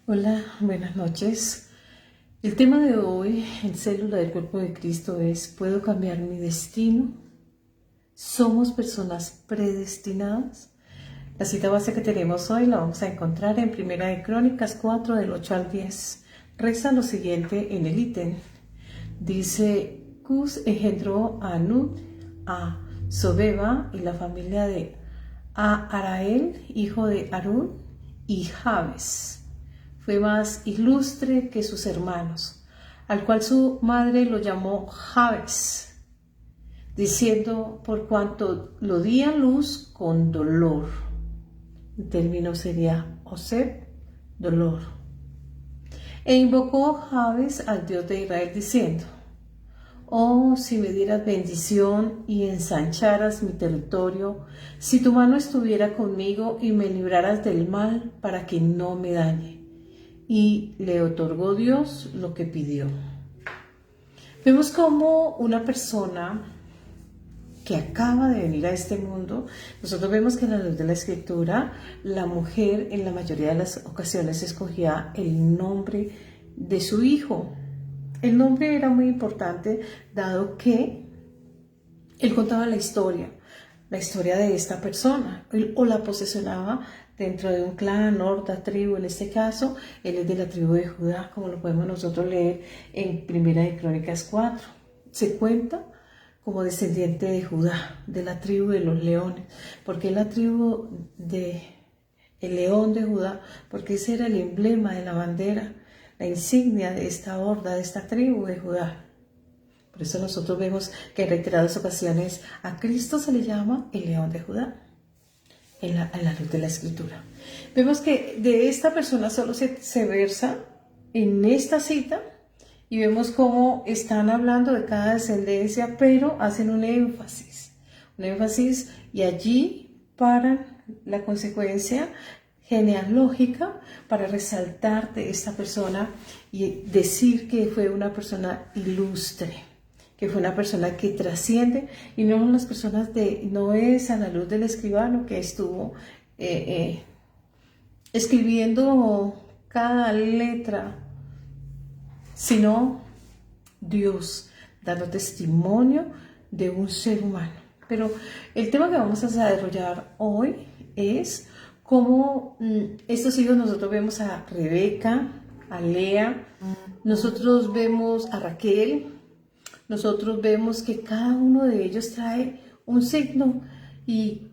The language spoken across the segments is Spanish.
Hola, buenas noches. El tema de hoy en Célula del Cuerpo de Cristo es: ¿puedo cambiar mi destino? ¿Somos personas predestinadas? La cita base que tenemos hoy la vamos a encontrar en Primera de Crónicas 4, del 8 al 10. Reza lo siguiente en el ítem. Dice: Cus engendró a Anud, a Sobeba y la familia de Arael, hijo de Harún, y Jabes. Fue más ilustre que sus hermanos, al cual su madre lo llamó Jabes, diciendo: por cuanto lo di a luz con dolor. El término sería Oseb, dolor. E invocó Jabes al Dios de Israel, diciendo: oh, si me dieras bendición y ensancharas mi territorio, si tu mano estuviera conmigo y me libraras del mal para que no me dañe. Y le otorgó Dios lo que pidió. Vemos como una persona que acaba de venir a este mundo, nosotros vemos que en la luz de la Escritura, la mujer en la mayoría de las ocasiones escogía el nombre de su hijo. El nombre era muy importante, dado que él contaba la historia de esta persona, o la posesionaba dentro de un clan, horda, tribu. En este caso, él es de la tribu de Judá, como lo podemos nosotros leer en Primera de Crónicas 4. Se cuenta como descendiente de Judá, de la tribu de los leones. ¿Por qué la tribu de el león de Judá? Porque ese era el emblema de la bandera, la insignia de esta horda, de esta tribu de Judá. Por eso nosotros vemos que en reiteradas ocasiones a Cristo se le llama el león de Judá, en la luz de la Escritura. Vemos que de esta persona solo se versa en esta cita, y vemos cómo están hablando de cada descendencia, pero hacen un énfasis, y allí paran la consecuencia genealógica para resaltar de esta persona y decir que fue una persona ilustre, que fue una persona que trasciende, y no no es a la luz del escribano que estuvo escribiendo cada letra, sino Dios dando testimonio de un ser humano. Pero el tema que vamos a desarrollar hoy es cómo estos hijos, nosotros vemos a Rebeca, a Lea, nosotros vemos a Raquel, nosotros vemos que cada uno de ellos trae un signo, y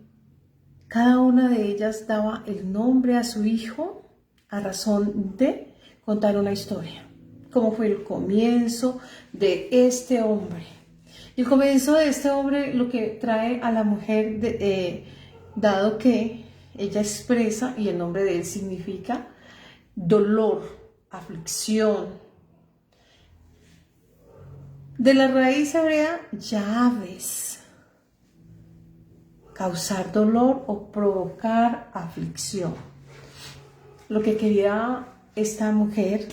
cada una de ellas daba el nombre a su hijo a razón de contar una historia. Cómo fue el comienzo de este hombre. Y el comienzo de este hombre lo que trae a la mujer, dado que ella expresa, y el nombre de él significa dolor, aflicción. De la raíz hebrea Yaves, causar dolor o provocar aflicción. Lo que quería esta mujer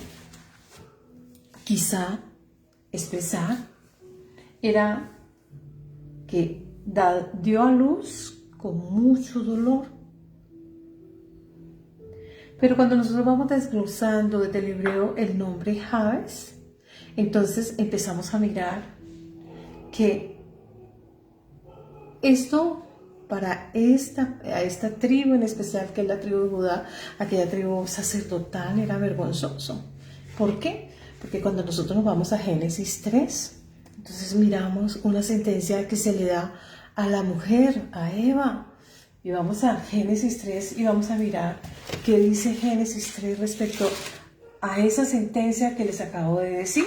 quizá expresar era que dio a luz con mucho dolor. Pero cuando nosotros vamos desglosando desde el hebreo el nombre Jabes, entonces empezamos a mirar que esto, para esta tribu en especial, que es la tribu de Judá, aquella tribu sacerdotal, era vergonzoso. ¿Por qué? Porque cuando nosotros nos vamos a Génesis 3, entonces miramos una sentencia que se le da a la mujer, a Eva. Y vamos a Génesis 3 y vamos a mirar qué dice Génesis 3 respecto a esa sentencia que les acabo de decir.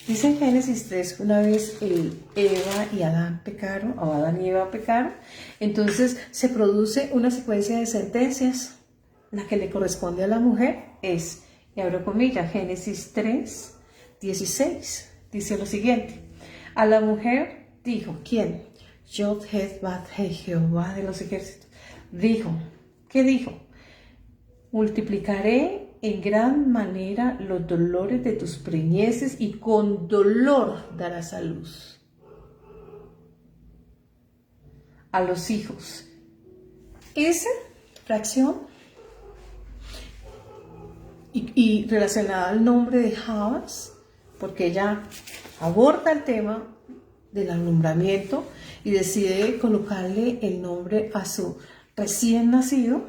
Dice en Génesis 3 que una vez Eva y Adán pecaron, o Adán y Eva pecaron, entonces se produce una secuencia de sentencias. La que le corresponde a la mujer es, y abro comillas, Génesis 3, 16, dice lo siguiente: a la mujer dijo, ¿quién? Jehová de los ejércitos. Dijo, ¿qué dijo? Multiplicaré en gran manera los dolores de tus preñeces, y con dolor darás a luz a los hijos. Esa fracción y relacionada al nombre de Jabes, porque ella aborda el tema del alumbramiento y decide colocarle el nombre a su recién nacido,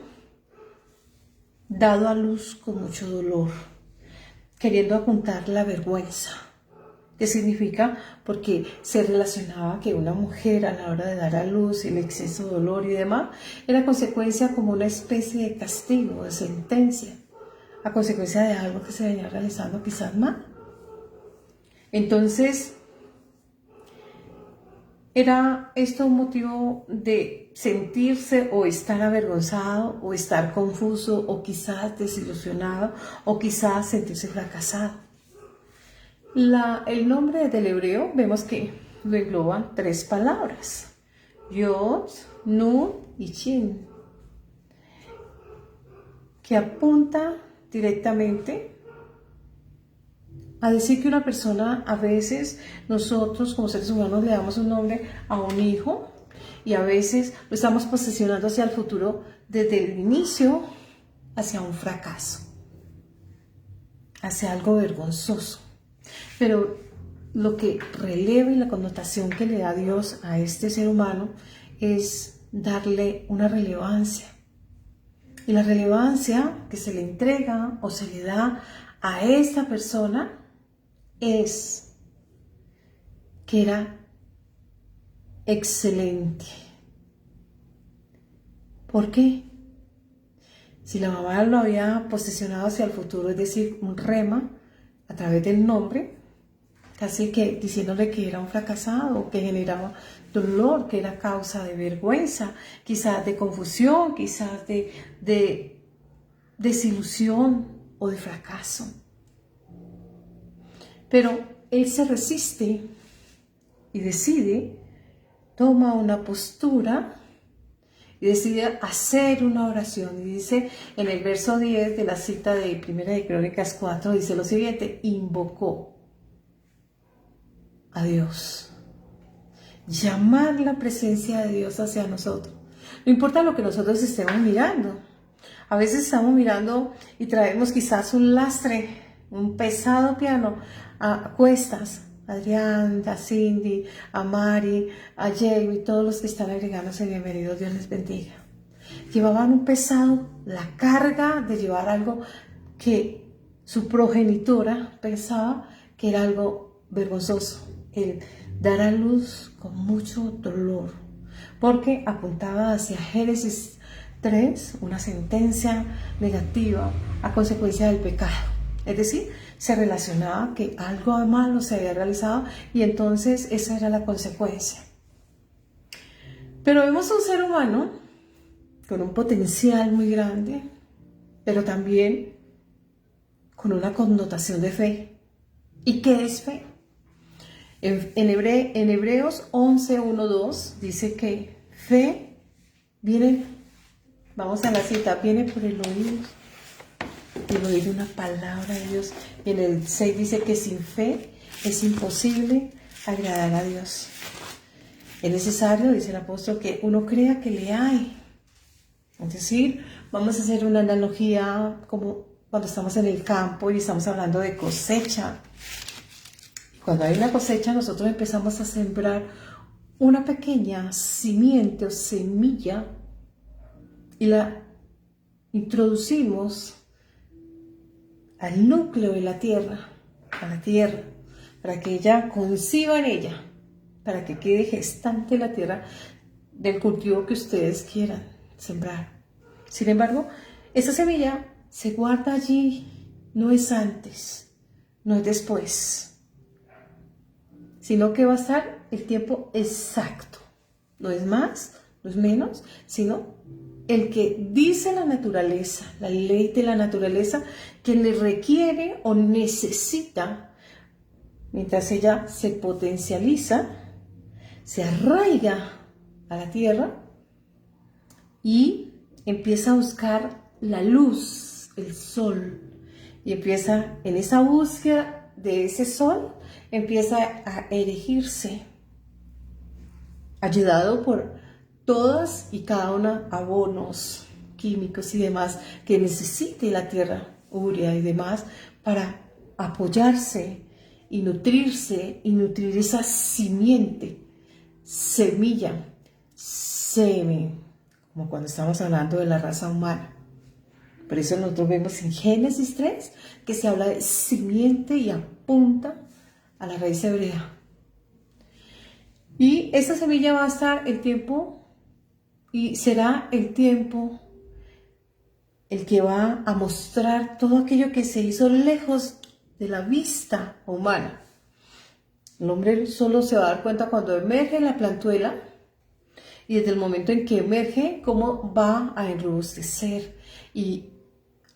dado a luz con mucho dolor, queriendo apuntar la vergüenza. ¿Qué significa? Porque se relacionaba que una mujer a la hora de dar a luz, el exceso de dolor y demás, era consecuencia como una especie de castigo, de sentencia, a consecuencia de algo que se venía realizando quizás mal. Entonces, ¿era esto un motivo de sentirse o estar avergonzado o estar confuso o quizás desilusionado o quizás sentirse fracasado? El nombre del hebreo vemos que lo engloban 3 palabras: Yod, Nun y Shin, que apunta directamente a decir que una persona, a veces nosotros como seres humanos le damos un nombre a un hijo y a veces lo estamos posicionando hacia el futuro desde el inicio hacia un fracaso, hacia algo vergonzoso. Pero lo que releva y la connotación que le da Dios a este ser humano es darle una relevancia. Y la relevancia que se le entrega o se le da a esta persona es que era excelente. ¿Por qué? Si la mamá lo había posicionado hacia el futuro, es decir, un rema a través del nombre, casi que diciéndole que era un fracasado, que generaba dolor, que era causa de vergüenza, quizás de confusión, quizás de desilusión o de fracaso. Pero él se resiste y decide, toma una postura y decide hacer una oración. Y dice en el verso 10 de la cita de Primera de Crónicas 4, dice lo siguiente: invocó a Dios. Llamar la presencia de Dios hacia nosotros. No importa lo que nosotros estemos mirando. A veces estamos mirando y traemos quizás un lastre, un pesado piano a cuestas. Adrián, a Cindy, a Mari, a Jamie, todos los que están agregándose, bienvenidos, Dios les bendiga. Llevaban un pesado, la carga de llevar algo que su progenitora pensaba que era algo vergonzoso, el dar a luz con mucho dolor, porque apuntaba hacia Génesis 3, una sentencia negativa a consecuencia del pecado. Es decir, se relacionaba que algo malo se había realizado y entonces esa era la consecuencia. Pero vemos a un ser humano con un potencial muy grande, pero también con una connotación de fe. ¿Y qué es fe? En Hebreos 11, 1, 2 dice que fe viene, vamos a la cita, viene por el oír una palabra de Dios. Y en el 6 dice que sin fe es imposible agradar a Dios. Es necesario, dice el apóstol, que uno crea que le hay. Es decir, vamos a hacer una analogía como cuando estamos en el campo y estamos hablando de cosecha. Cuando hay una cosecha, nosotros empezamos a sembrar una pequeña simiente o semilla y la introducimos al núcleo de la tierra, a la tierra, para que ella conciba en ella, para que quede gestante la tierra del cultivo que ustedes quieran sembrar. Sin embargo, esa semilla se guarda allí, no es antes, no es después, sino que va a estar el tiempo exacto, no es más, no es menos, sino el que dice la naturaleza, la ley de la naturaleza, que le requiere o necesita, mientras ella se potencializa, se arraiga a la tierra y empieza a buscar la luz, el sol, y empieza en esa búsqueda de ese sol, empieza a erigirse, ayudado por todas y cada una abonos químicos y demás que necesite la tierra urea y demás para apoyarse y nutrirse y nutrir esa simiente, semilla, semen, como cuando estamos hablando de la raza humana. Por eso nosotros vemos en Génesis 3 que se habla de simiente y apunta a la raíz hebrea. Y esta semilla va a estar el tiempo y será el tiempo el que va a mostrar todo aquello que se hizo lejos de la vista humana. El hombre solo se va a dar cuenta cuando emerge la plantuela y desde el momento en que emerge, cómo va a enrobustecer. Y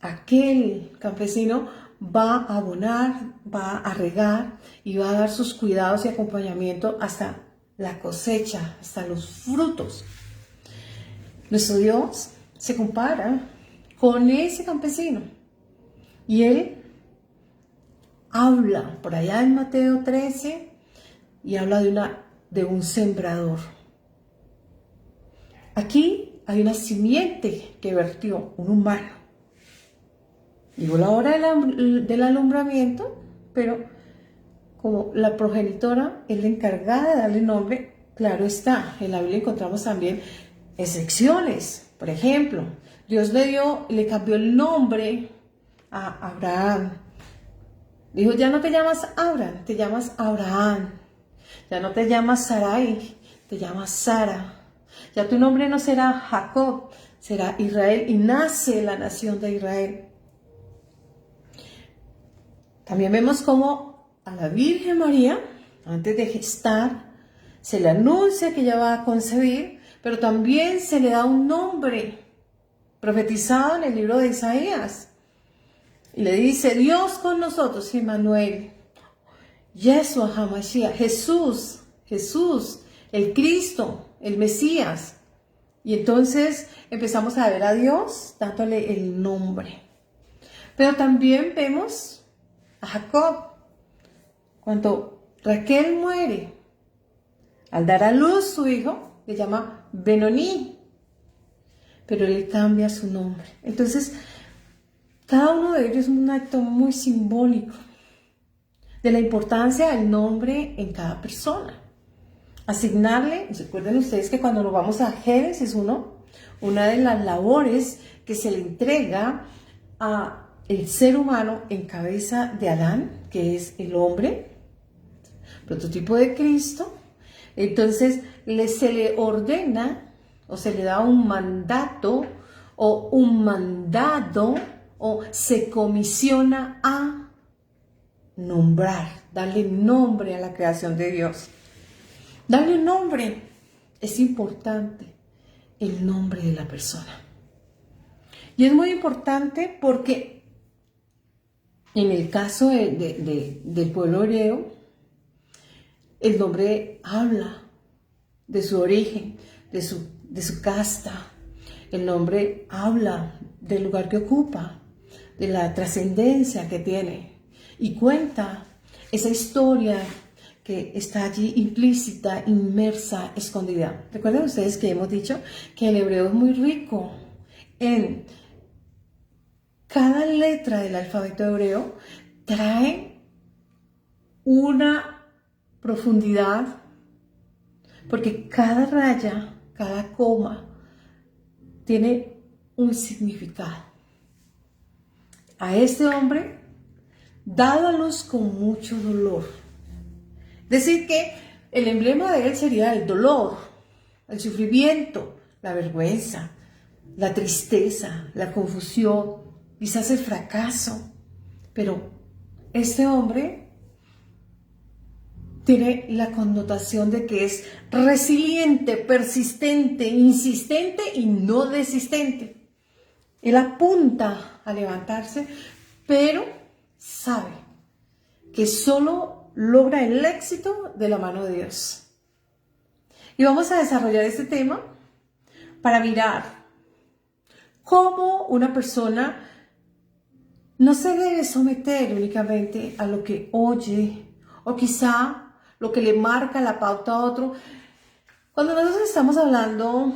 aquel campesino va a abonar, va a regar y va a dar sus cuidados y acompañamiento hasta la cosecha, hasta los frutos. Nuestro Dios se compara con ese campesino y él habla por allá en Mateo 13 y habla de un sembrador. Aquí hay una simiente que vertió un humano. Llegó la hora del alumbramiento, pero como la progenitora es la encargada de darle nombre, claro está, en la Biblia encontramos también excepciones. Por ejemplo, Dios le cambió el nombre a Abraham. Dijo, ya no te llamas Abraham, te llamas Abraham. Ya no te llamas Sarai, te llamas Sara. Ya tu nombre no será Jacob, será Israel, y nace la nación de Israel. También vemos cómo a la Virgen María, antes de gestar, se le anuncia que ella va a concebir, pero también se le da un nombre profetizado en el libro de Isaías. Y le dice, Dios con nosotros, Emmanuel, Yeshua HaMashiach, Jesús, el Cristo, el Mesías. Y entonces empezamos a ver a Dios dándole el nombre. Pero también vemos a Jacob, cuando Raquel muere, al dar a luz su hijo, le llama Benoní, pero él cambia su nombre. Entonces, cada uno de ellos es un acto muy simbólico de la importancia del nombre en cada persona. Asignarle, recuerden ustedes que cuando nos vamos a Génesis 1, una de las labores que se le entrega a el ser humano en cabeza de Adán, que es el hombre, prototipo de Cristo, entonces se le ordena o se le da un mandato o un mandado o se comisiona a nombrar, darle nombre a la creación de Dios. Darle un nombre es importante, el nombre de la persona. Y es muy importante porque en el caso del pueblo hebreo, el nombre habla de su origen, de su casta. El nombre habla del lugar que ocupa, de la trascendencia que tiene. Y cuenta esa historia que está allí implícita, inmersa, escondida. Recuerden ustedes que hemos dicho que el hebreo es muy rico en cada letra del alfabeto hebreo trae una profundidad, porque cada raya, cada coma, tiene un significado. A este hombre, dado a luz con mucho dolor. Decir que el emblema de él sería el dolor, el sufrimiento, la vergüenza, la tristeza, la confusión, quizás el fracaso. Pero este hombre tiene la connotación de que es resiliente, persistente, insistente y no desistente. Él apunta a levantarse, pero sabe que solo logra el éxito de la mano de Dios. Y vamos a desarrollar este tema para mirar cómo una persona no se debe someter únicamente a lo que oye o quizá lo que le marca la pauta a otro. Cuando nosotros estamos hablando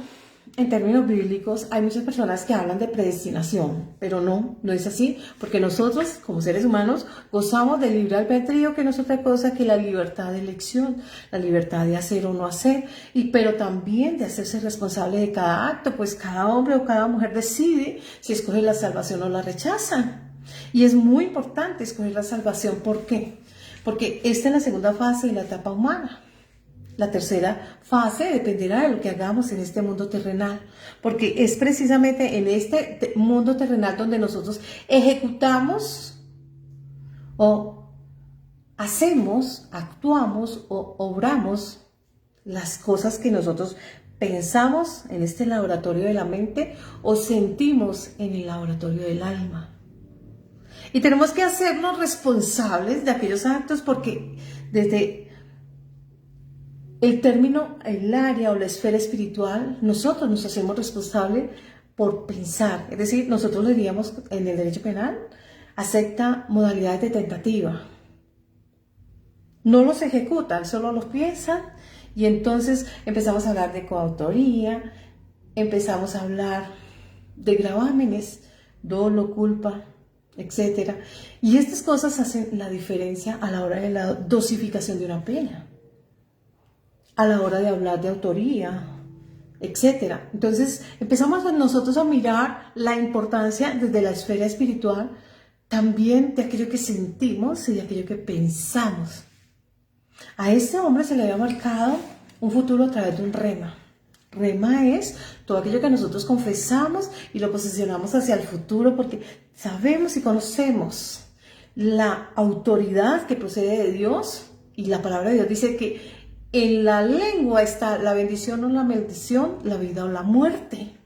en términos bíblicos, hay muchas personas que hablan de predestinación, pero no es así, porque nosotros, como seres humanos, gozamos del libre albedrío, que no es otra cosa que la libertad de elección, la libertad de hacer o no hacer, pero también de hacerse responsable de cada acto, pues cada hombre o cada mujer decide si escoge la salvación o la rechaza. Y es muy importante escoger la salvación. ¿Por qué? Porque esta es la segunda fase de la etapa humana. La tercera fase dependerá de lo que hagamos en este mundo terrenal, porque es precisamente en este mundo terrenal donde nosotros ejecutamos o hacemos, actuamos o obramos las cosas que nosotros pensamos en este laboratorio de la mente o sentimos en el laboratorio del alma. Y tenemos que hacernos responsables de aquellos actos, porque desde el término, el área o la esfera espiritual, nosotros nos hacemos responsables por pensar. Es decir, nosotros le diríamos en el derecho penal, acepta modalidades de tentativa. No los ejecutan, solo los piensan, y entonces empezamos a hablar de coautoría, empezamos a hablar de gravámenes, dolo, culpa, etc. Y estas cosas hacen la diferencia a la hora de la dosificación de una pena, a la hora de hablar de autoría, etc. Entonces empezamos nosotros a mirar la importancia desde la esfera espiritual, también de aquello que sentimos y de aquello que pensamos. A este hombre se le había marcado un futuro a través de un rema. Rema es todo aquello que nosotros confesamos y lo posicionamos hacia el futuro, porque sabemos y conocemos la autoridad que procede de Dios, y la palabra de Dios dice que en la lengua está la bendición o la maldición, la vida o la muerte.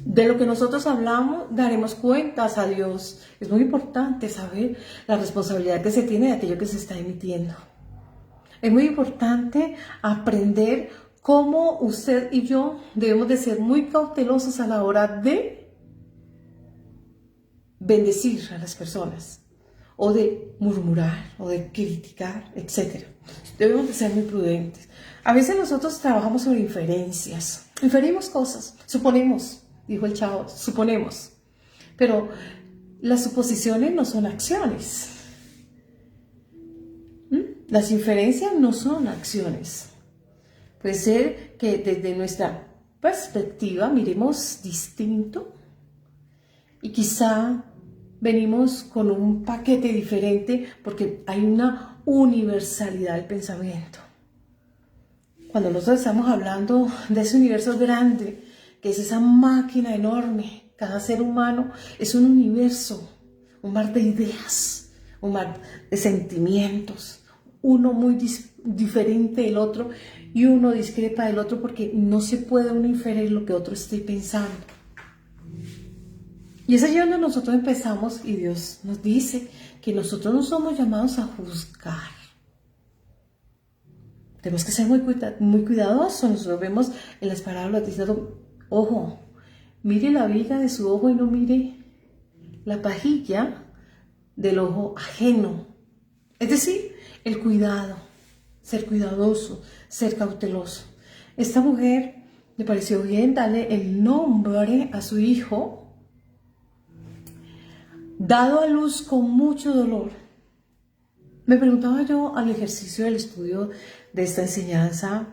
De lo que nosotros hablamos daremos cuentas a Dios. Es muy importante saber la responsabilidad que se tiene de aquello que se está emitiendo. Es muy importante aprender cómo usted y yo debemos de ser muy cautelosos a la hora de bendecir a las personas, o de murmurar, o de criticar, etc. Debemos de ser muy prudentes. A veces nosotros trabajamos sobre inferencias. Inferimos cosas, suponemos, dijo el chavo, suponemos. Pero las suposiciones no son acciones. Las inferencias no son acciones. Puede ser que desde nuestra perspectiva miremos distinto y quizá venimos con un paquete diferente porque hay una universalidad del pensamiento. Cuando nosotros estamos hablando de ese universo grande, que es esa máquina enorme, cada ser humano es un universo, un mar de ideas, un mar de sentimientos, uno muy diferente del otro y uno discrepa del otro, porque no se puede uno inferir lo que otro esté pensando. Y es allí donde nosotros empezamos, y Dios nos dice que nosotros no somos llamados a juzgar. Tenemos que ser muy cuidadosos. Nosotros vemos en las parábolas diciendo, ojo, mire la viga de su ojo y no mire la pajilla del ojo ajeno. Es decir, el cuidado, ser cuidadoso, ser cauteloso. Esta mujer le pareció bien darle el nombre a su hijo, dado a luz con mucho dolor. Me preguntaba yo al ejercicio del estudio de esta enseñanza,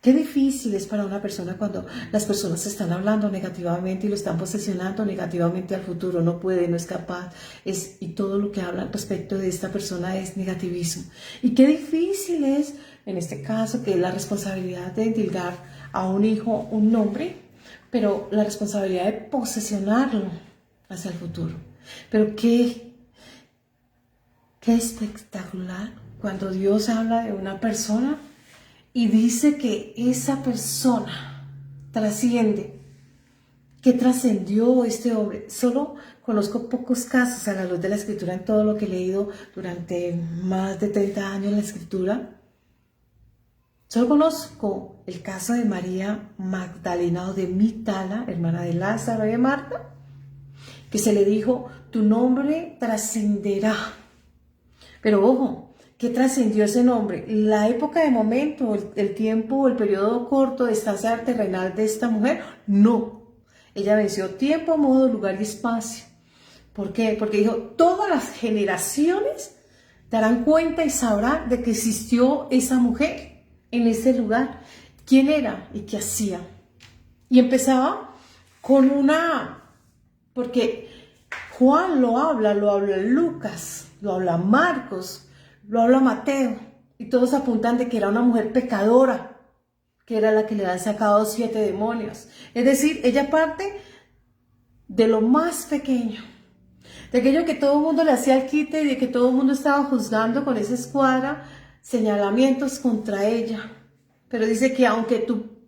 qué difícil es para una persona cuando las personas están hablando negativamente y lo están posesionando negativamente al futuro. No puede, no es capaz, y todo lo que hablan respecto de esta persona es negativismo. Y qué difícil es, en este caso, que la responsabilidad de endilgar a un hijo un nombre, pero la responsabilidad de posesionarlo hacia el futuro. Pero qué espectacular cuando Dios habla de una persona y dice que esa persona trasciende. ¿Qué trascendió este hombre? Solo conozco pocos casos a la luz de la Escritura, en todo lo que he leído durante más de 30 años en la Escritura. Solo conozco el caso de María Magdalena, o de Mitala, hermana de Lázaro y de Marta, que se le dijo, tu nombre trascenderá. Pero ojo, ¿Qué trascendió ese nombre? La época de momento, el tiempo, el periodo corto de estancia terrenal de esta mujer, no. Ella venció tiempo, modo, lugar y espacio. ¿Por qué? Porque dijo, todas las generaciones darán cuenta y sabrán de que existió esa mujer en ese lugar. ¿Quién era y qué hacía? Y empezaba con porque Juan lo habla Lucas, lo habla Marcos, lo habla Mateo, y todos apuntan de que era una mujer pecadora, que era la que le habían sacado 7 demonios. Es decir, ella parte de lo más pequeño, de aquello que todo el mundo le hacía el quite y de que todo el mundo estaba juzgando con esa escuadra, señalamientos contra ella. Pero dice que aunque tu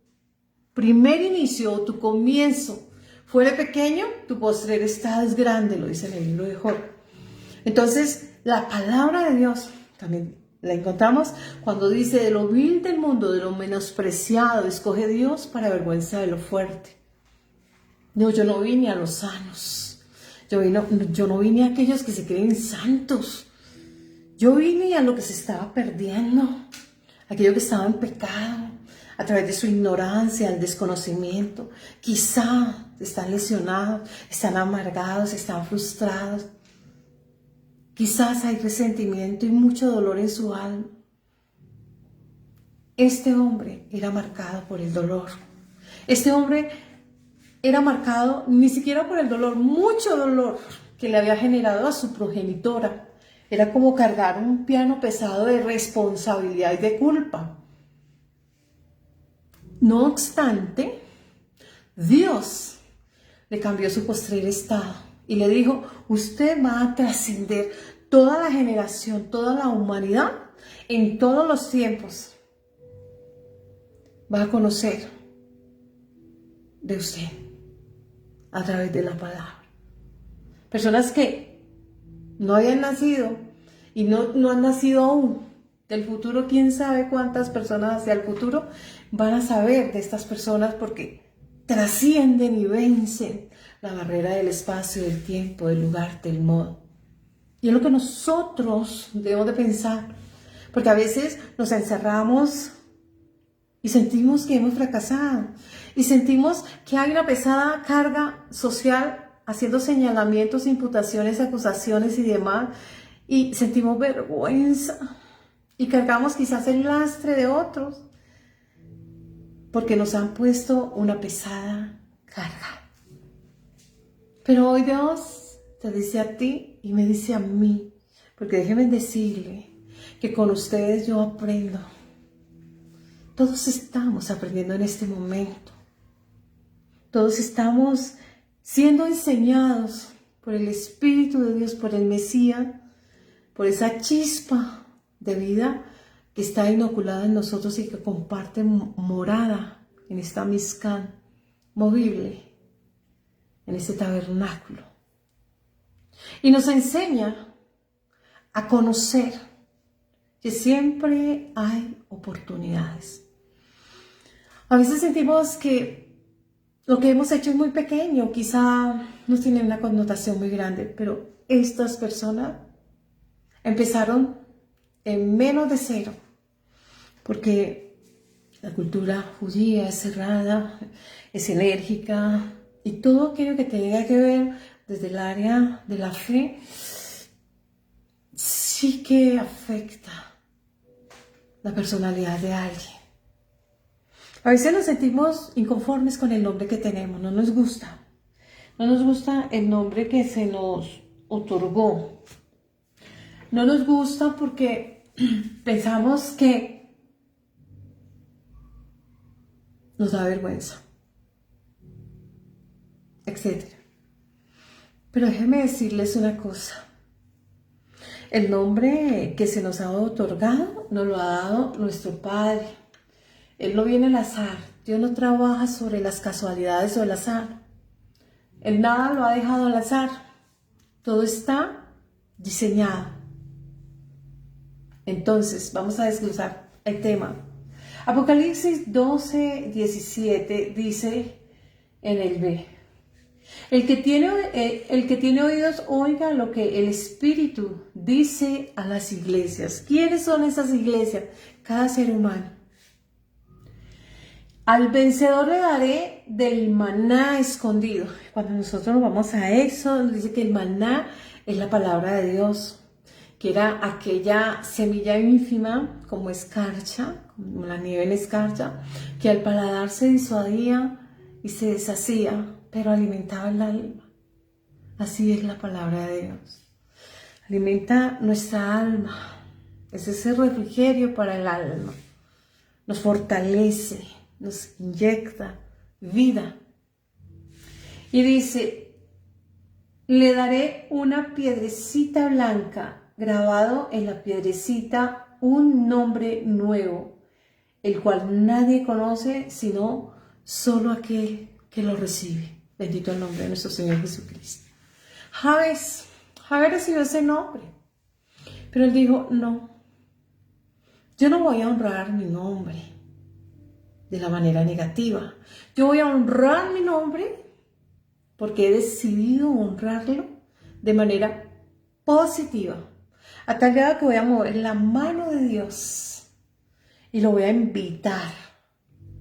primer inicio o tu comienzo fuera pequeño, tu postrer estado es grande, lo dice en el libro de Job. Entonces, la palabra de Dios también la encontramos cuando dice, de lo vil del mundo, de lo menospreciado, escoge Dios para vergüenza de lo fuerte. No, yo no vine a los sanos. Yo no vine a aquellos que se creen santos. Yo vine a lo que se estaba perdiendo, aquello que estaba en pecado, a través de su ignorancia, el desconocimiento. Quizá están lesionados, están amargados, están frustrados. Quizás hay resentimiento y mucho dolor en su alma. Este hombre era marcado por el dolor. Este hombre era marcado ni siquiera por el dolor, mucho dolor que le había generado a su progenitora. Era como cargar un piano pesado de responsabilidad y de culpa. No obstante, Dios le cambió su postrer estado y le dijo, usted va a trascender toda la generación, toda la humanidad, en todos los tiempos. Va a conocer de usted a través de la palabra. Personas que no habían nacido y no han nacido aún. Del futuro, quién sabe cuántas personas hacia el futuro van a saber de estas personas porque trascienden y vencen la barrera del espacio, del tiempo, del lugar, del modo. Y es lo que nosotros debemos de pensar, porque a veces nos encerramos y sentimos que hemos fracasado y sentimos que hay una pesada carga social haciendo señalamientos, imputaciones, acusaciones y demás, y sentimos vergüenza y cargamos quizás el lastre de otros porque nos han puesto una pesada carga. Pero hoy Dios te dice a ti y me dice a mí, porque déjenme decirle que con ustedes yo aprendo. Todos estamos aprendiendo en este momento. Todos estamos siendo enseñados por el Espíritu de Dios, por el Mesías, por esa chispa de vida que está inoculada en nosotros y que comparte morada en esta Mizcán movible, en este tabernáculo. Y nos enseña a conocer que siempre hay oportunidades. A veces sentimos que lo que hemos hecho es muy pequeño, quizá no tiene una connotación muy grande, pero estas personas empezaron en menos de 0, porque la cultura judía es cerrada, es enérgica, y todo aquello que tenga que ver desde el área de la fe sí que afecta la personalidad de alguien. A veces nos sentimos inconformes con el nombre que tenemos, no nos gusta. No nos gusta el nombre que se nos otorgó. No nos gusta porque pensamos que nos da vergüenza, etc. Pero déjenme decirles una cosa. El nombre que se nos ha otorgado nos lo ha dado nuestro Padre. Él no viene al azar. Dios no trabaja sobre las casualidades o el azar. Él nada lo ha dejado al azar. Todo está diseñado. Entonces, vamos a desglosar el tema. Apocalipsis 12:17 dice en el B: El que tiene oídos, oiga lo que el Espíritu dice a las iglesias. ¿Quiénes son esas iglesias? Cada ser humano. Al vencedor le daré del maná escondido. Cuando nosotros nos vamos a eso, nos dice que el maná es la palabra de Dios, que era aquella semilla ínfima, como escarcha, como la nieve en escarcha, que al paladar se disuadía y se deshacía, pero alimentaba el alma. Así es la palabra de Dios. Alimenta nuestra alma. Es ese refrigerio para el alma. Nos fortalece, nos inyecta vida. Y dice, le daré una piedrecita blanca, grabado en la piedrecita un nombre nuevo, el cual nadie conoce sino solo aquel que lo recibe. Bendito el nombre de nuestro Señor Jesucristo. Jabez recibió ese nombre, pero él dijo, no, yo no voy a honrar mi nombre de la manera negativa. Yo voy a honrar mi nombre porque he decidido honrarlo de manera positiva, a tal grado que voy a mover la mano de Dios y lo voy a invitar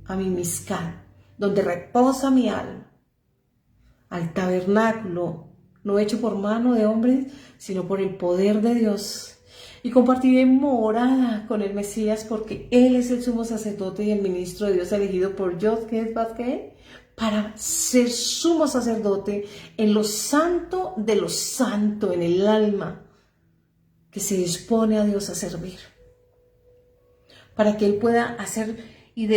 a mi Mizcán, donde reposa mi alma, al tabernáculo, no hecho por mano de hombres, sino por el poder de Dios. Y compartiré morada con el Mesías, porque Él es el sumo sacerdote y el ministro de Dios elegido por Dios, que es Vázquez, para ser sumo sacerdote en lo santo de lo santo, en el alma que se dispone a Dios a servir, para que Él pueda hacer y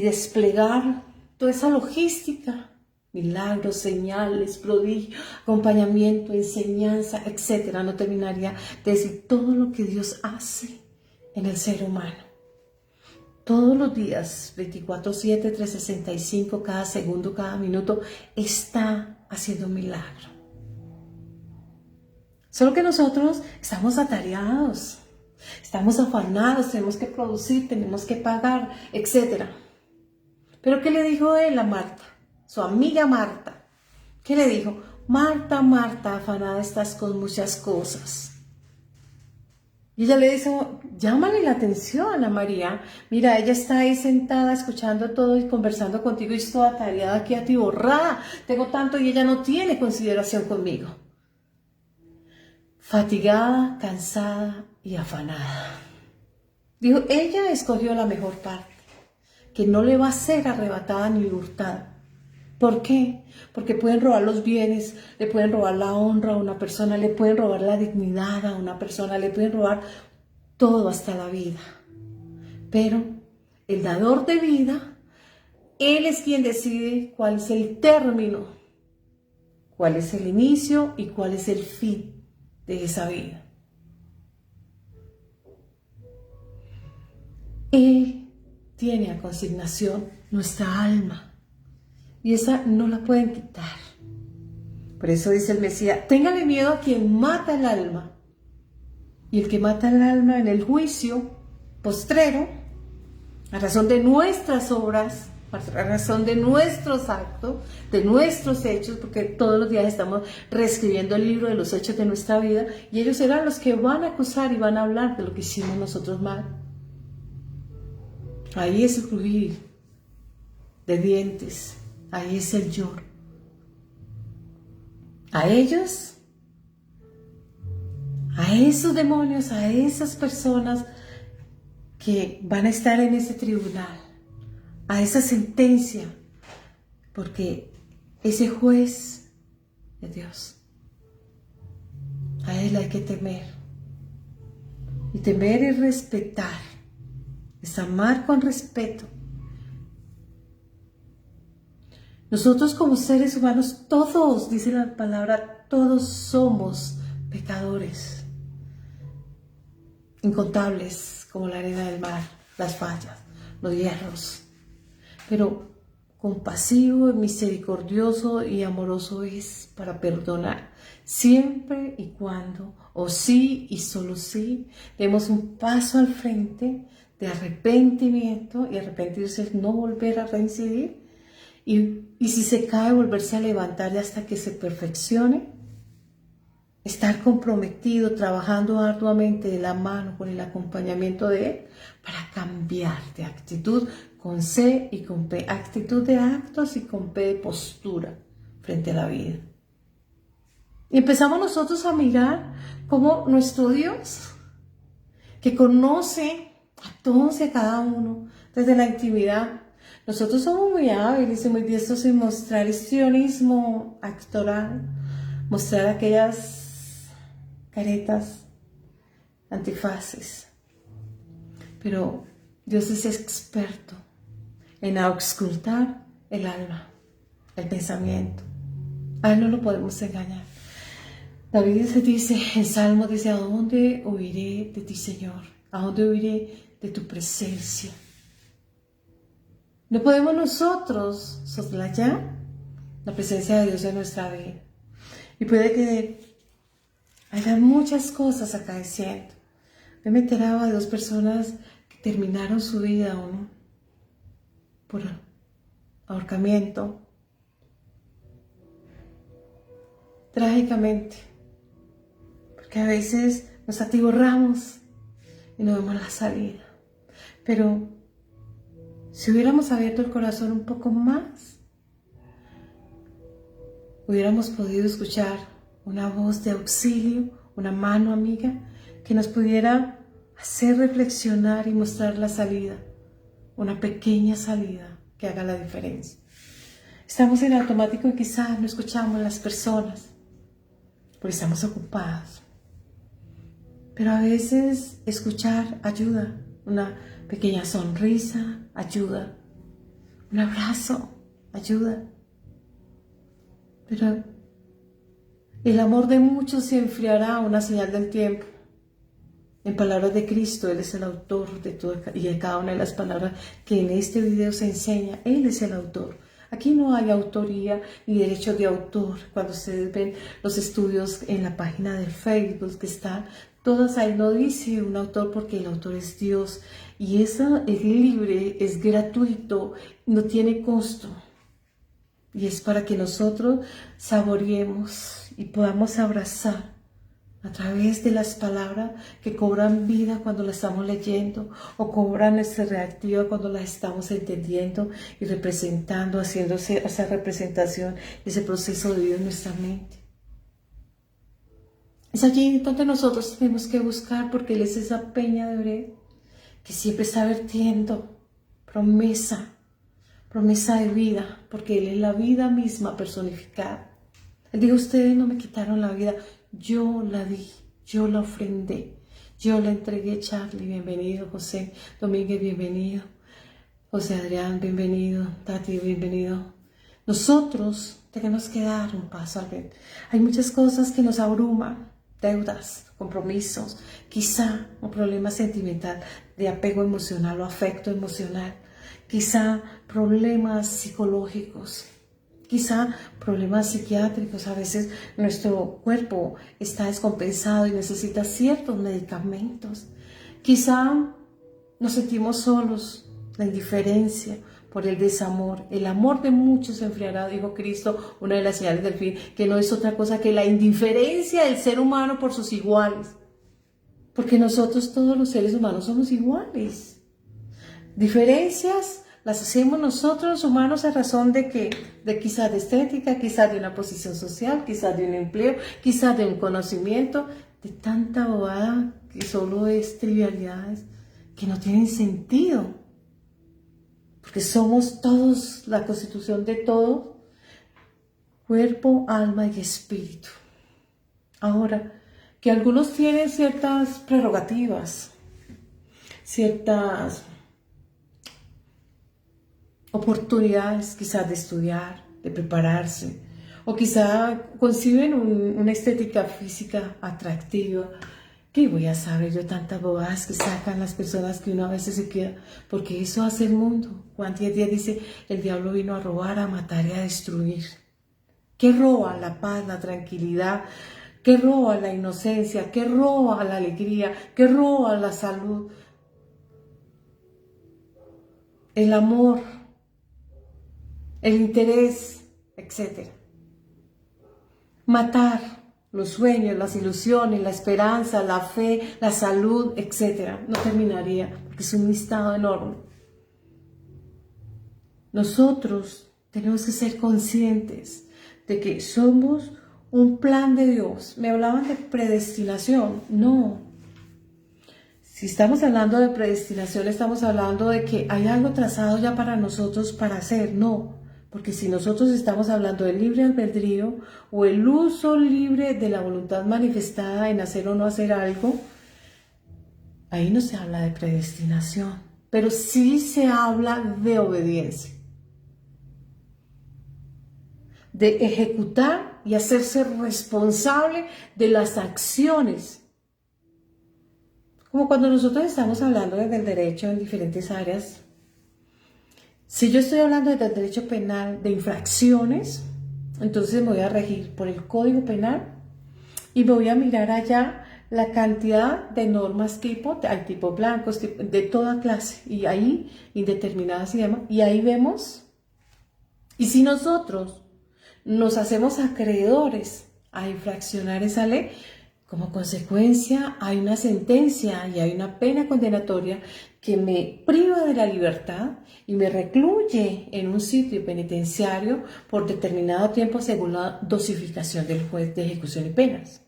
desplegar toda esa logística, milagros, señales, prodigios, acompañamiento, enseñanza, etc. No terminaría de decir todo lo que Dios hace en el ser humano. Todos los días, 24/7, 365, cada segundo, cada minuto, está haciendo un milagro. Solo que nosotros estamos atareados, estamos afanados, tenemos que producir, tenemos que pagar, etc. Pero ¿qué le dijo él a Marta? Su amiga Marta. ¿Qué le dijo? Marta, Marta, afanada estás con muchas cosas. Y ella le dice, llámale la atención a María. Mira, ella está ahí sentada escuchando todo y conversando contigo y estoy atareada aquí atiborrada. Tengo tanto y ella no tiene consideración conmigo. Fatigada, cansada y afanada. Dijo, ella escogió la mejor parte, que no le va a ser arrebatada ni hurtada. ¿Por qué? Porque pueden robar los bienes, le pueden robar la honra a una persona, le pueden robar la dignidad a una persona, le pueden robar todo hasta la vida. Pero el dador de vida, Él es quien decide cuál es el término, cuál es el inicio y cuál es el fin de esa vida. Él tiene a consignación nuestra alma. Y esa no la pueden quitar. Por eso dice el Mesías, téngale miedo a quien mata el alma. Y el que mata el alma en el juicio postrero, a razón de nuestras obras, a razón de nuestros actos, de nuestros hechos, porque todos los días estamos reescribiendo el libro de los hechos de nuestra vida, y ellos serán los que van a acusar y van a hablar de lo que hicimos nosotros mal. Ahí es el crujir de dientes. Ahí es el lloro. A ellos, a esos demonios, a esas personas que van a estar en ese tribunal, a esa sentencia, porque ese juez es Dios. A Él hay que temer. Y temer es respetar, es amar con respeto. Nosotros como seres humanos, todos, dice la palabra, todos somos pecadores, incontables como la arena del mar, las fallas, los hierros. Pero compasivo, misericordioso y amoroso es para perdonar, siempre y cuando, o sí y solo sí, demos un paso al frente de arrepentimiento, y arrepentirse es no volver a reincidir. Y si se cae, volverse a levantar y hasta que se perfeccione. Estar comprometido, trabajando arduamente de la mano con el acompañamiento de Él para cambiar de actitud con C y con P, actitud de actos y con P de postura frente a la vida. Y empezamos nosotros a mirar cómo nuestro Dios, que conoce a todos y a cada uno desde la intimidad, nosotros somos muy hábiles y muy diestros en mostrar histrionismo actoral, mostrar aquellas caretas, antifaces. Pero Dios es experto en auscultar el alma, el pensamiento. A Él no lo podemos engañar. David se dice, en Salmo dice, ¿a dónde huiré de ti, Señor? ¿A dónde huiré de tu presencia? No podemos nosotros soslayar la presencia de Dios en nuestra vida. Y puede que hay muchas cosas acaeciendo. Yo me enteraba de 2 personas que terminaron su vida, uno por ahorcamiento, trágicamente, porque a veces nos atiborramos y no vemos la salida. Pero si hubiéramos abierto el corazón un poco más, hubiéramos podido escuchar una voz de auxilio, una mano amiga que nos pudiera hacer reflexionar y mostrar la salida, una pequeña salida que haga la diferencia. Estamos en automático y quizás no escuchamos a las personas porque estamos ocupados. Pero a veces escuchar ayuda, una pequeña sonrisa ayuda, un abrazo ayuda. Pero el amor de muchos se enfriará, una señal del tiempo. En palabras de Cristo, Él es el autor de todo y de cada una de las palabras que en este video se enseña. Él es el autor. Aquí no hay autoría ni derecho de autor. Cuando ustedes ven los estudios en la página de Facebook que están, todas ahí no dice un autor porque el autor es Dios. Y eso es libre, es gratuito, no tiene costo. Y es para que nosotros saboreemos y podamos abrazar a través de las palabras que cobran vida cuando las estamos leyendo o cobran nuestra reactiva cuando las estamos entendiendo y representando, haciéndose esa representación, ese proceso de vida en nuestra mente. Es allí donde nosotros tenemos que buscar, porque Él es esa peña de Oreb que siempre está vertiendo promesa de vida, porque Él es la vida misma personificada. Él dijo, ustedes no me quitaron la vida, yo la di, yo la ofrendé, yo la entregué. Charlie, bienvenido. José Domínguez, bienvenido. José Adrián, bienvenido. Tati, bienvenido. Nosotros tenemos que dar un paso al frente. Hay muchas cosas que nos abruman, deudas, compromisos, quizá un problema sentimental de apego emocional o afecto emocional, quizá problemas psicológicos, quizá problemas psiquiátricos. A veces nuestro cuerpo está descompensado y necesita ciertos medicamentos. Quizá nos sentimos solos, la indiferencia por el desamor. El amor de muchos se enfriará, dijo Cristo, una de las señales del fin, que no es otra cosa que la indiferencia del ser humano por sus iguales. Porque nosotros, todos los seres humanos, somos iguales. Diferencias las hacemos nosotros humanos a razón de quizás de estética, quizás de una posición social, quizás de un empleo, quizás de un conocimiento, de tanta bobada que solo es trivialidades, que no tienen sentido. Porque somos todos, la constitución de todo, cuerpo, alma y espíritu. Ahora, que algunos tienen ciertas prerrogativas, ciertas oportunidades quizás de estudiar, de prepararse, o quizá conciben una estética física atractiva. ¿Qué voy a saber yo tantas bobadas que sacan las personas que uno a veces se queda? Porque eso hace el mundo. Juan 10:10 dice, el diablo vino a robar, a matar y a destruir. ¿Qué roba? La paz, la tranquilidad. ¿Qué roba? La inocencia. ¿Qué roba? La alegría. ¿Qué roba? La salud. El amor. el interés, etc. Matar los sueños, las ilusiones, la esperanza, la fe, la salud, etc. No terminaría, porque es un listado enorme. Nosotros tenemos que ser conscientes de que somos un plan de Dios. Me hablaban de predestinación. No. Si estamos hablando de predestinación, estamos hablando de que hay algo trazado ya para nosotros para hacer. No. Porque si nosotros estamos hablando del libre albedrío o el uso libre de la voluntad manifestada en hacer o no hacer algo, ahí no se habla de predestinación. Pero sí se habla de obediencia. De ejecutar y hacerse responsable de las acciones. Como cuando nosotros estamos hablando del derecho en diferentes áreas. Si yo estoy hablando del derecho penal de infracciones, entonces me voy a regir por el Código Penal y me voy a mirar allá la cantidad de normas tipo, hay tipos blancos, de toda clase, y ahí indeterminadas y demás, y ahí vemos. Y si nosotros nos hacemos acreedores a infraccionar esa ley, como consecuencia hay una sentencia y hay una pena condenatoria que me priva de la libertad y me recluye en un sitio penitenciario por determinado tiempo según la dosificación del juez de ejecución y penas.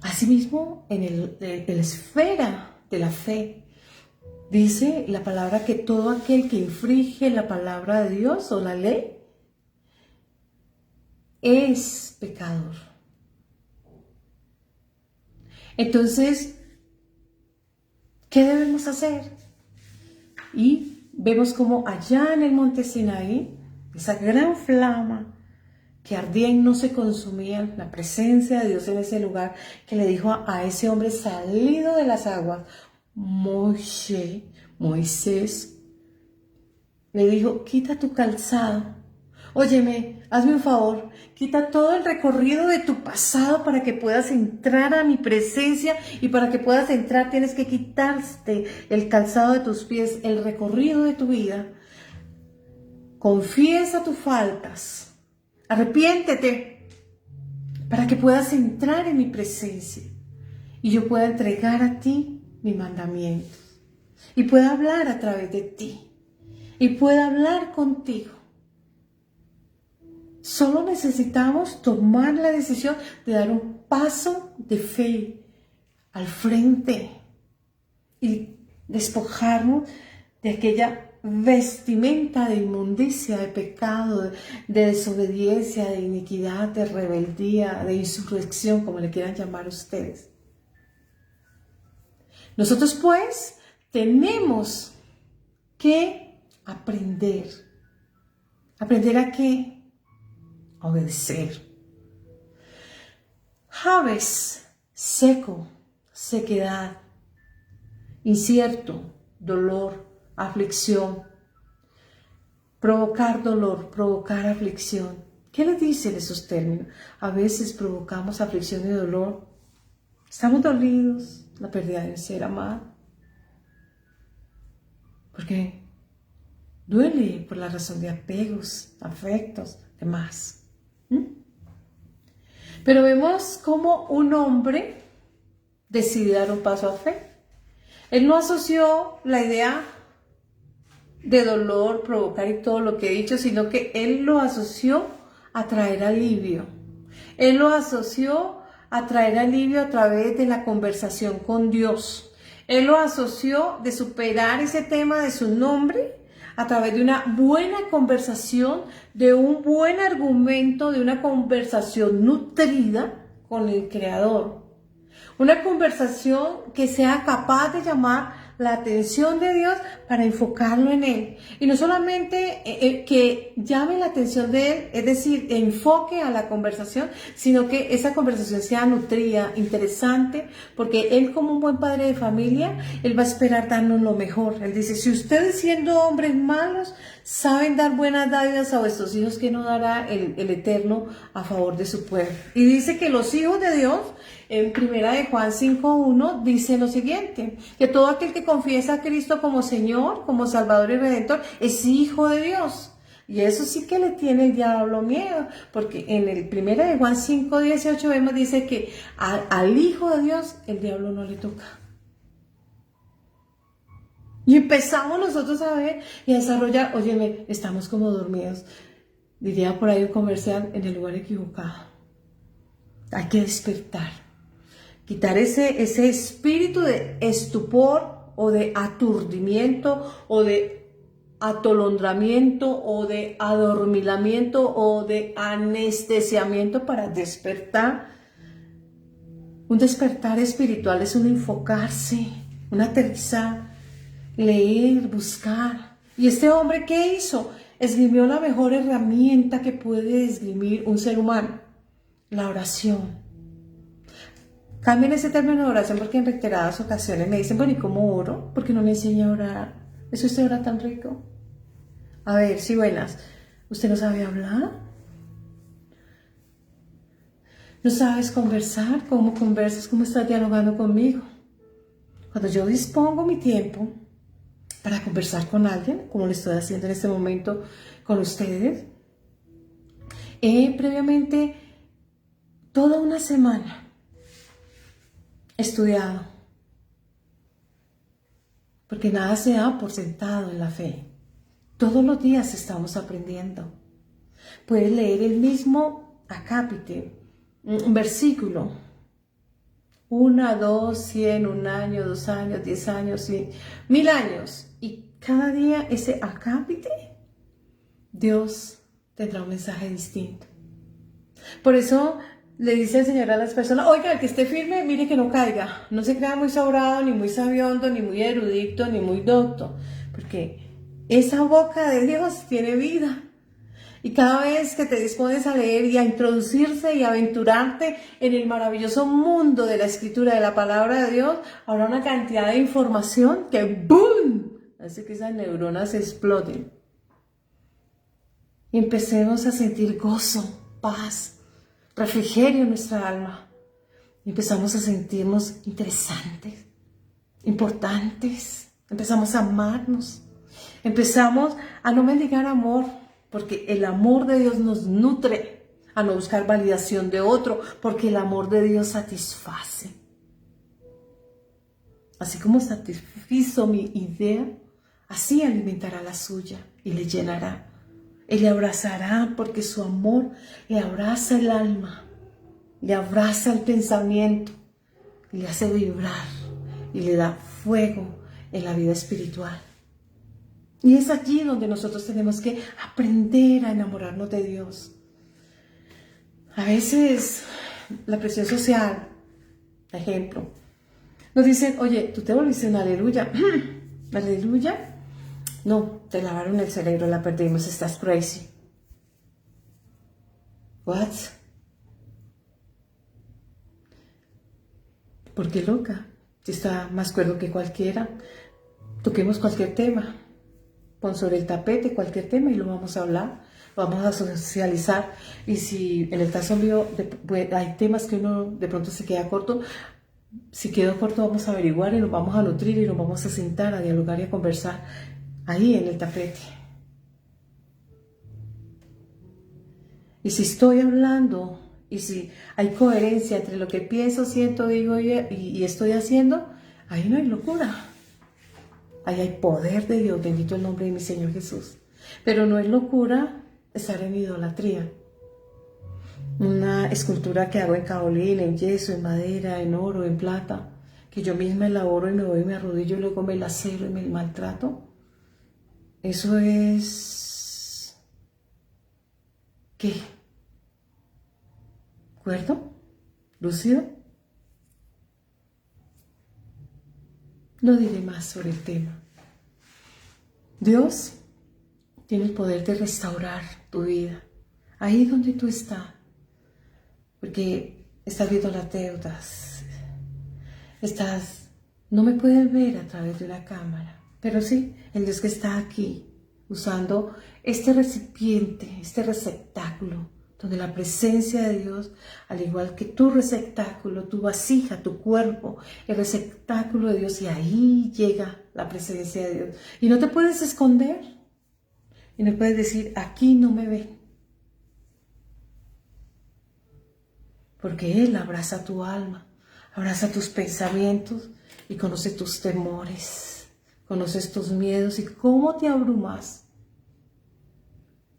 Asimismo, en la esfera de la fe, dice la palabra que todo aquel que infringe la palabra de Dios o la ley es pecador. Entonces, ¿qué debemos hacer? Y vemos como allá en el monte Sinaí, esa gran flama que ardía y no se consumía, la presencia de Dios en ese lugar, que le dijo a ese hombre salido de las aguas, Moisés, le dijo, quita tu calzado. Óyeme, hazme un favor, quita todo el recorrido de tu pasado para que puedas entrar a mi presencia, y para que puedas entrar tienes que quitarte el calzado de tus pies, el recorrido de tu vida. Confiesa tus faltas, arrepiéntete para que puedas entrar en mi presencia y yo pueda entregar a ti mis mandamientos y pueda hablar a través de ti y pueda hablar contigo. Solo necesitamos tomar la decisión de dar un paso de fe al frente y despojarnos de aquella vestimenta de inmundicia, de pecado, de desobediencia, de iniquidad, de rebeldía, de insurrección, como le quieran llamar ustedes. Nosotros pues tenemos que aprender. ¿Aprender a qué? A obedecer. Javes, seco, sequedad, incierto, dolor, aflicción, provocar dolor, provocar aflicción. ¿Qué le dicen esos términos? A veces provocamos aflicción y dolor. Estamos dolidos, la pérdida de un ser amado. Porque duele por la razón de apegos, afectos, demás. Pero vemos cómo un hombre decide dar un paso a fe. Él no asoció la idea de dolor, provocar y todo lo que he dicho, sino que él lo asoció a traer alivio. Él lo asoció a traer alivio a través de la conversación con Dios. Él lo asoció de superar ese tema de su nombre a través de una buena conversación, de un buen argumento, de una conversación nutrida con el Creador. Una conversación que sea capaz de llamar la atención de Dios para enfocarlo en Él. Y no solamente que llame la atención de Él, es decir, enfoque a la conversación, sino que esa conversación sea nutrida, interesante, porque Él, como un buen padre de familia, Él va a esperar darnos lo mejor. Él dice, si ustedes siendo hombres malos saben dar buenas dádivas a vuestros hijos, que no dará el Eterno a favor de su pueblo. Y dice que los hijos de Dios, en primera de Juan 5:1, dice lo siguiente, que todo aquel que confiesa a Cristo como Señor, como Salvador y Redentor, es hijo de Dios. Y eso sí que le tiene el diablo miedo, porque en el primera de Juan 5:18 vemos, dice que al hijo de Dios el diablo no le toca. Y empezamos nosotros a ver y a desarrollar, óyeme, estamos como dormidos. Diría por ahí un comercial, en el lugar equivocado. Hay que despertar. Quitar ese espíritu de estupor o de aturdimiento o de atolondramiento o de adormilamiento o de anestesiamiento para despertar. Un despertar espiritual es un enfocarse, un aterrizar, leer, buscar. ¿Y este hombre qué hizo? Esgrimió la mejor herramienta que puede esgrimir un ser humano, la oración. Cambien ese término de oración, porque en reiteradas ocasiones me dicen, bueno, ¿y cómo oro? ¿Por qué no me enseña a orar? ¿Eso usted ora tan rico? A ver, sí, buenas. ¿Usted no sabe hablar? ¿No sabes conversar? ¿Cómo conversas? ¿Cómo estás dialogando conmigo? Cuando yo dispongo mi tiempo para conversar con alguien, como lo estoy haciendo en este momento con ustedes, previamente toda una semana he estudiado, porque nada se da por sentado en la fe. Todos los días estamos aprendiendo. Puedes leer el mismo acápite, un versículo, 1, 2, 100, 1 año, 2 años, 10 años, 100, 1000 años. Y cada día ese acápite, Dios tendrá un mensaje distinto. Por eso le dice el Señor a las personas, oiga, el que esté firme, mire que no caiga. No se crea muy sobrado, ni muy sabiondo, ni muy erudito, ni muy docto. Porque esa boca de Dios tiene vida. Y cada vez que te dispones a leer y a introducirse y a aventurarte en el maravilloso mundo de la Escritura, de la Palabra de Dios, habrá una cantidad de información que ¡boom! Hace que esas neuronas exploten. Y empecemos a sentir gozo, paz, refrigerio en nuestra alma. Y empezamos a sentirnos interesantes, importantes. Empezamos a amarnos. Empezamos a no mendigar amor, porque el amor de Dios nos nutre, a no buscar validación de otro, porque el amor de Dios satisface. Así como satisfizo mi idea, así alimentará la suya y le llenará. Él le abrazará, porque su amor le abraza el alma, le abraza el pensamiento, y le hace vibrar y le da fuego en la vida espiritual. Y es allí donde nosotros tenemos que aprender a enamorarnos de Dios. A veces la presión social, ejemplo, nos dicen, oye, tú te volviste una aleluya. ¿Aleluya? No, te lavaron el cerebro, la perdimos, estás crazy. What? ¿Por qué loca? Si está más cuerdo que cualquiera. Toquemos cualquier tema. Pon sobre el tapete cualquier tema y lo vamos a hablar, lo vamos a socializar. Y si en el caso mío hay temas que uno de pronto se queda corto, si quedó corto vamos a averiguar y nos vamos a nutrir y nos vamos a sentar a dialogar y a conversar ahí en el tapete. Y si estoy hablando y si hay coherencia entre lo que pienso, siento, digo y estoy haciendo, ahí no hay locura. Ahí hay poder de Dios, bendito el nombre de mi Señor Jesús. Pero no es locura estar en idolatría. Una escultura que hago en caolín, en yeso, en madera, en oro, en plata, que yo misma elaboro y me voy y me arrodillo y luego me lacero y me maltrato. Eso es... ¿qué? ¿Cuerdo? ¿Lúcido? No diré más sobre el tema. Dios tiene el poder de restaurar tu vida, ahí donde tú estás, porque estás viendo las deudas, no me puedes ver a través de una cámara, pero sí, el Dios que está aquí usando este recipiente, este receptáculo, donde la presencia de Dios, al igual que tu receptáculo, tu vasija, tu cuerpo, el receptáculo de Dios, y ahí llega la presencia de Dios. Y no te puedes esconder, y no puedes decir, aquí no me ven. Porque Él abraza tu alma, abraza tus pensamientos y conoce tus temores, conoces tus miedos y cómo te abrumas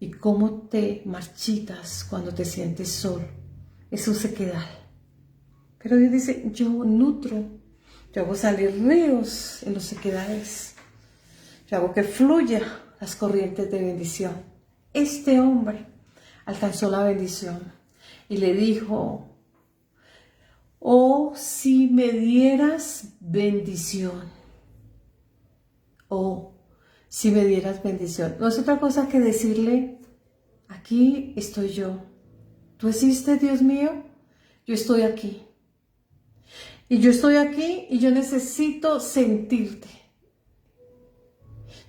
y cómo te marchitas cuando te sientes solo. Es un sequedal. Pero Dios dice, yo nutro, yo hago salir ríos en los sequedales, yo hago que fluya las corrientes de bendición. Este hombre alcanzó la bendición y le dijo, oh, si me dieras bendición, oh, si me dieras bendición. No es otra cosa que decirle, aquí estoy yo. ¿Tú existes, Dios mío? Yo estoy aquí. Y yo estoy aquí y yo necesito sentirte.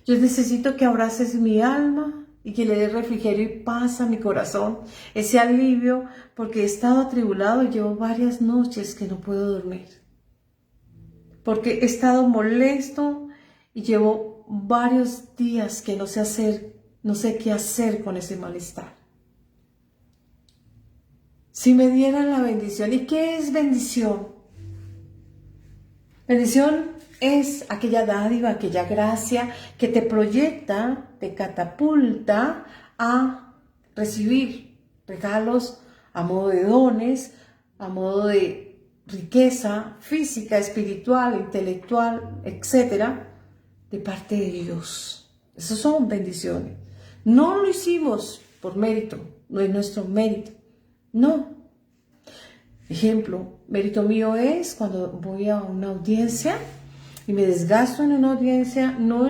Yo necesito que abraces mi alma y que le des refrigerio y paz a mi corazón. Ese alivio, porque he estado atribulado y llevo varias noches que no puedo dormir. Porque he estado molesto y llevo varios días que no sé qué hacer con ese malestar. Si me dieran la bendición. ¿Y qué es bendición? Bendición es aquella dádiva, aquella gracia que te proyecta, te catapulta a recibir regalos a modo de dones, a modo de riqueza física, espiritual, intelectual, etcétera, de parte de Dios. Esas son bendiciones. No lo hicimos por mérito, no es nuestro mérito. No. Ejemplo, mérito mío es cuando voy a una audiencia y me desgasto en una audiencia, no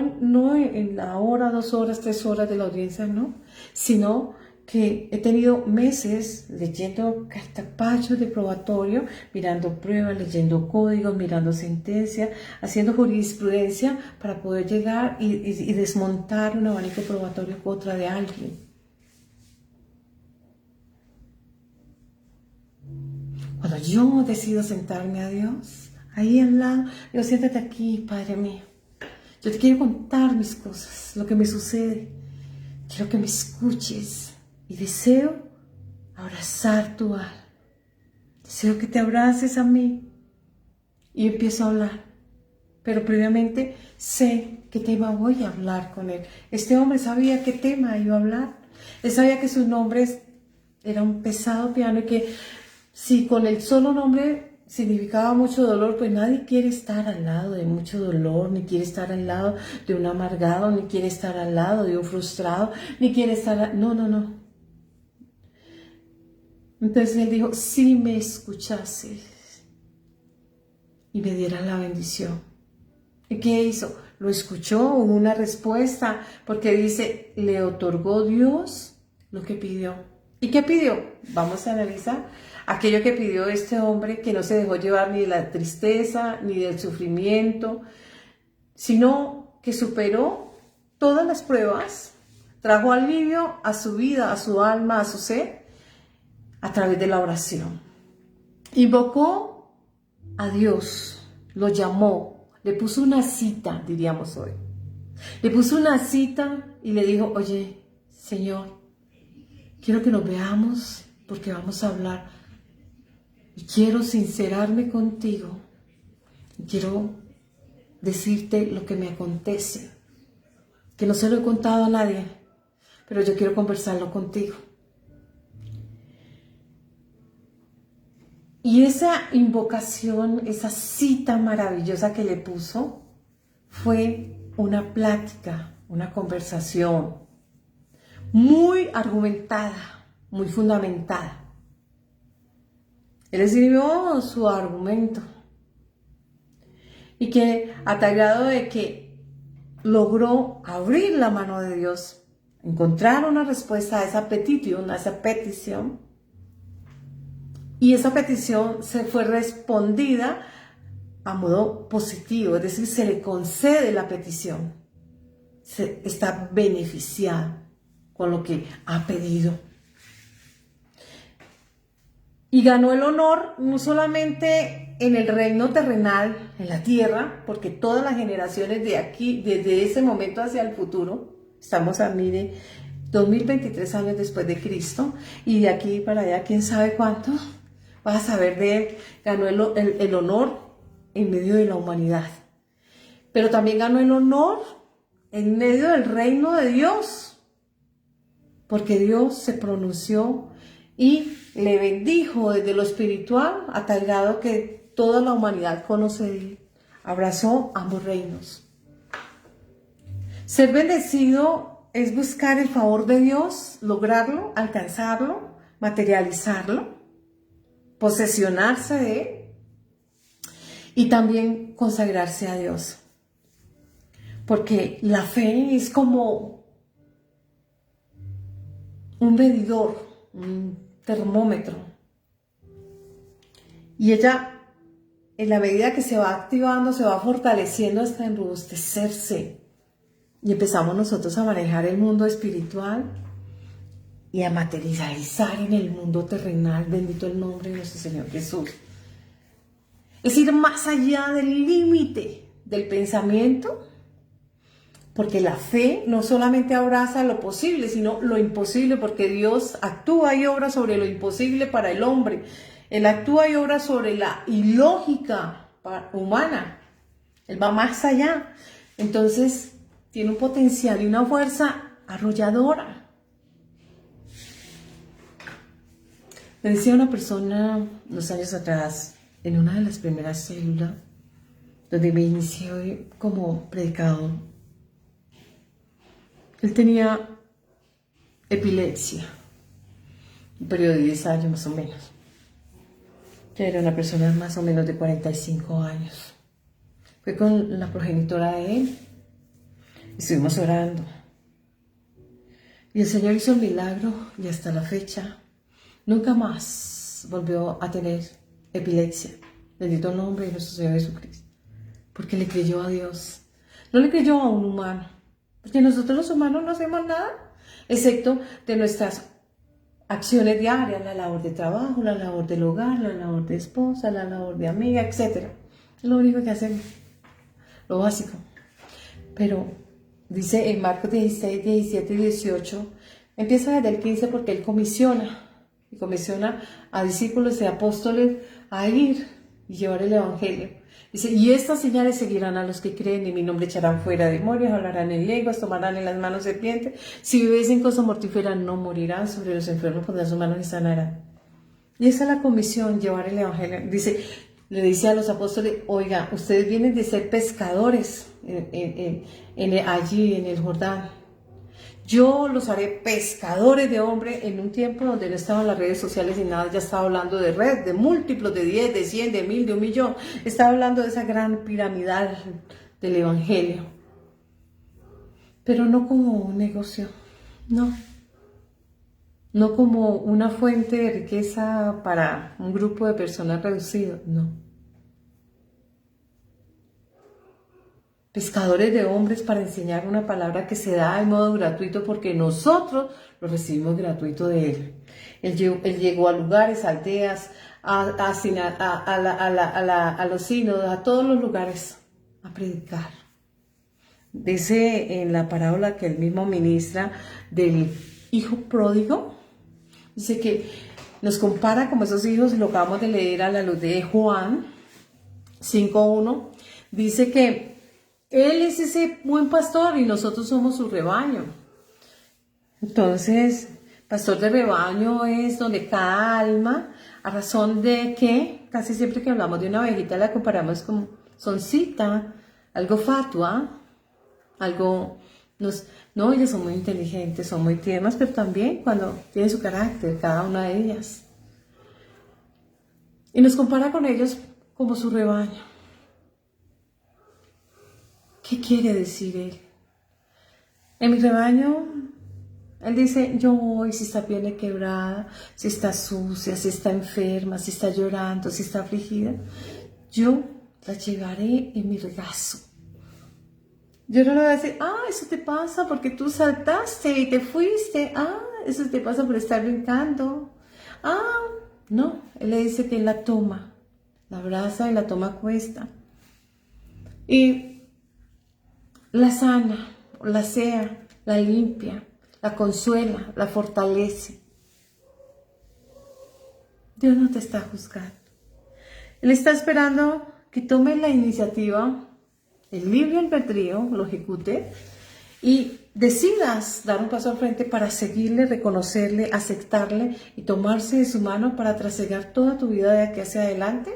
en la hora, 2 horas, 3 horas de la audiencia, no, sino que he tenido meses leyendo cartapachos de probatorio, mirando pruebas, leyendo códigos, mirando sentencias, haciendo jurisprudencia para poder llegar y desmontar un abanico probatorio contra de alguien. Cuando yo decido sentarme a Dios, ahí al lado, digo, siéntate aquí, Padre mío. Yo te quiero contar mis cosas, lo que me sucede. Quiero que me escuches y deseo abrazar tu alma. Deseo que te abraces a mí y empiezo a hablar. Pero previamente sé qué tema voy a hablar con él. Este hombre sabía qué tema iba a hablar. Él sabía que su nombre era un pesado piano y que si con el solo nombre significaba mucho dolor, pues nadie quiere estar al lado de mucho dolor, ni quiere estar al lado de un amargado, ni quiere estar al lado de un frustrado, ni quiere estar... No. Entonces él dijo, si me escuchases y me dieras la bendición. ¿Y qué hizo? Lo escuchó, hubo una respuesta, porque dice, le otorgó Dios lo que pidió. ¿Y qué pidió? Vamos a analizar. Aquello que pidió este hombre, que no se dejó llevar ni de la tristeza, ni del sufrimiento, sino que superó todas las pruebas, trajo alivio a su vida, a su alma, a su ser, a través de la oración. Invocó a Dios, lo llamó, le puso una cita, diríamos hoy. Le puso una cita y le dijo, oye, Señor, quiero que nos veamos porque vamos a hablar. Y quiero sincerarme contigo. Y quiero decirte lo que me acontece. Que no se lo he contado a nadie, pero yo quiero conversarlo contigo. Y esa invocación, esa cita maravillosa que le puso, fue una plática, una conversación muy argumentada, muy fundamentada. Él escribió su argumento y que a tal grado de que logró abrir la mano de Dios, encontrar una respuesta a esa petición, y esa petición se fue respondida a modo positivo, es decir, se le concede la petición. está beneficiado con lo que ha pedido. Y ganó el honor no solamente en el reino terrenal, en la tierra, porque todas las generaciones de aquí, desde ese momento hacia el futuro, estamos a mire, 2023 años después de Cristo, y de aquí para allá, quién sabe cuánto, vas a saber de él. Ganó el honor en medio de la humanidad, pero también ganó el honor en medio del reino de Dios, porque Dios se pronunció y le bendijo desde lo espiritual a tal grado que toda la humanidad conoce de él. Abrazó ambos reinos. Ser bendecido es buscar el favor de Dios, lograrlo, alcanzarlo, materializarlo, posesionarse de él y también consagrarse a Dios. Porque la fe es como un medidor, un termómetro. Y ella, en la medida que se va activando, se va fortaleciendo hasta enrobustecerse. Y empezamos nosotros a manejar el mundo espiritual y a materializar en el mundo terrenal. Bendito el nombre de nuestro Señor Jesús. Es ir más allá del límite del pensamiento, porque la fe no solamente abraza lo posible, sino lo imposible, porque Dios actúa y obra sobre lo imposible para el hombre. Él actúa y obra sobre la ilógica humana. Él va más allá. Entonces, tiene un potencial y una fuerza arrolladora. Me decía una persona unos años atrás, en una de las primeras células, donde me inicié como predicador. Él tenía epilepsia, un periodo de 10 años más o menos. Ya era una persona más o menos de 45 años. Fue con la progenitora de él. Estuvimos orando. Y el Señor hizo el milagro y hasta la fecha nunca más volvió a tener epilepsia. Bendito el nombre de nuestro Señor Jesucristo. Porque le creyó a Dios. No le creyó a un humano. Porque nosotros los humanos no hacemos nada, excepto de nuestras acciones diarias, la labor de trabajo, la labor del hogar, la labor de esposa, la labor de amiga, etc. Es lo único que hacemos, lo básico. Pero dice en Marcos 16, 17 y 18, empieza desde el 15 porque él comisiona a discípulos y apóstoles a ir y llevar el evangelio. Dice, y estas señales seguirán a los que creen, en mi nombre echarán fuera demonios, hablarán en lenguas, tomarán en las manos serpientes, si bebesen cosa mortífera no morirán, sobre los enfermos pondrán sus manos y sanarán. Y esa es la comisión, llevar el evangelio. Dice, le dice a los apóstoles, oiga, ustedes vienen de ser pescadores allí en el Jordán. Yo los haré pescadores de hombres. En un tiempo donde no estaban las redes sociales ni nada, ya estaba hablando de red, de múltiplos, de 10, de 100, de 1000, de 1.000.000. Estaba hablando de esa gran piramidal del evangelio. Pero no como un negocio, no. No como una fuente de riqueza para un grupo de personas reducido, no. Pescadores de hombres para enseñar una palabra que se da en modo gratuito porque nosotros lo recibimos gratuito de él. Él llegó a lugares, aldeas, a los sínodos, a todos los lugares a predicar. Dice en la parábola que él mismo ministra del hijo pródigo, dice que nos compara como esos hijos, lo acabamos de leer a la luz de Juan 5:1, dice que él es ese buen pastor y nosotros somos su rebaño. Entonces, pastor de rebaño es donde cada alma, a razón de que casi siempre que hablamos de una ovejita la comparamos con soncita, algo fatua, algo... No, ellas son muy inteligentes, son muy tiernas, pero también cuando tienen su carácter, cada una de ellas. Y nos compara con ellos como su rebaño. ¿Qué quiere decir él? En mi rebaño, él dice, yo voy si está piel quebrada, si está sucia, si está enferma, si está llorando, si está afligida. Yo la llevaré en mi regazo. Yo no le voy a decir, eso te pasa porque tú saltaste y te fuiste. Eso te pasa por estar brincando. No, él le dice que él la toma, la abraza y la toma cuesta. Y la sana, la asea, la limpia, la consuela, la fortalece. Dios no te está juzgando. Él está esperando que tomes la iniciativa, el libre albedrío, lo ejecute y decidas dar un paso al frente para seguirle, reconocerle, aceptarle y tomarse de su mano para trasegar toda tu vida de aquí hacia adelante,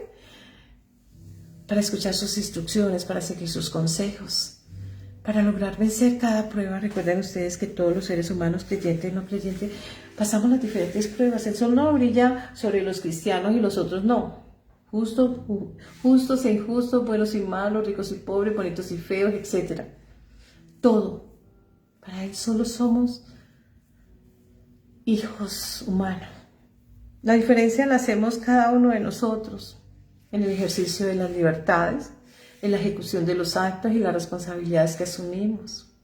para escuchar sus instrucciones, para seguir sus consejos, para lograr vencer cada prueba. Recuerden ustedes que todos los seres humanos, creyentes y no creyentes, pasamos las diferentes pruebas. El sol no brilla sobre los cristianos y los otros no. Justos e injustos, buenos y malos, ricos y pobres, bonitos y feos, etc. Todo. Para Él solo somos hijos humanos. La diferencia la hacemos cada uno de nosotros en el ejercicio de las libertades, en la ejecución de los actos y las responsabilidades que asumimos.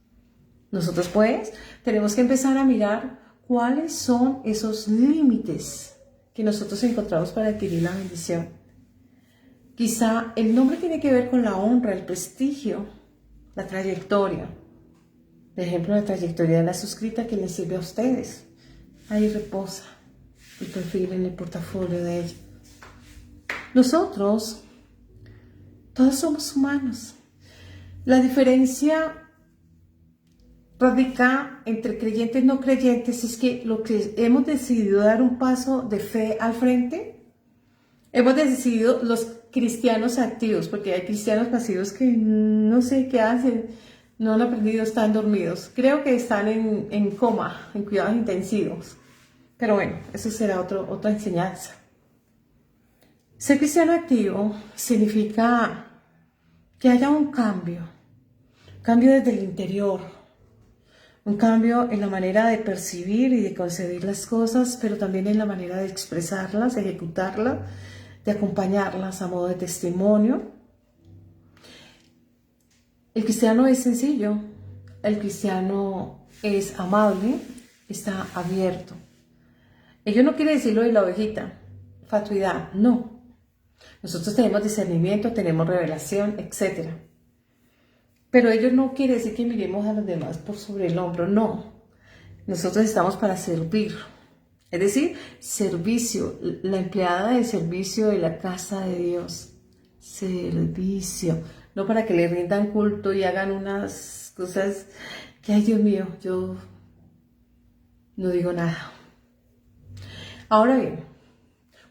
Nosotros pues tenemos que empezar a mirar cuáles son esos límites que nosotros encontramos para adquirir la bendición. Quizá el nombre tiene que ver con la honra, el prestigio, la trayectoria. Por ejemplo, la trayectoria de la suscrita que les sirve a ustedes. Ahí reposa el perfil en el portafolio de ella. Nosotros, todos somos humanos. La diferencia radica entre creyentes y no creyentes es que lo que hemos decidido dar un paso de fe al frente, hemos decidido los cristianos activos, porque hay cristianos pasivos que no sé qué hacen, no han aprendido, están dormidos. Creo que están en coma, en cuidados intensivos. Pero bueno, eso será otra enseñanza. Ser cristiano activo significa que haya un cambio desde el interior, un cambio en la manera de percibir y de concebir las cosas, pero también en la manera de expresarlas, de ejecutarlas, de acompañarlas a modo de testimonio. El cristiano es sencillo, el cristiano es amable, está abierto. Ello no quiere decir lo de la ovejita, fatuidad, no. Nosotros tenemos discernimiento, tenemos revelación, etc. Pero ello no quiere decir que miremos a los demás por sobre el hombro, no. Nosotros estamos para servir. Es decir, servicio, la empleada de servicio de la casa de Dios. Servicio. No para que le rindan culto y hagan unas cosas que, ay Dios mío, yo no digo nada. Ahora bien,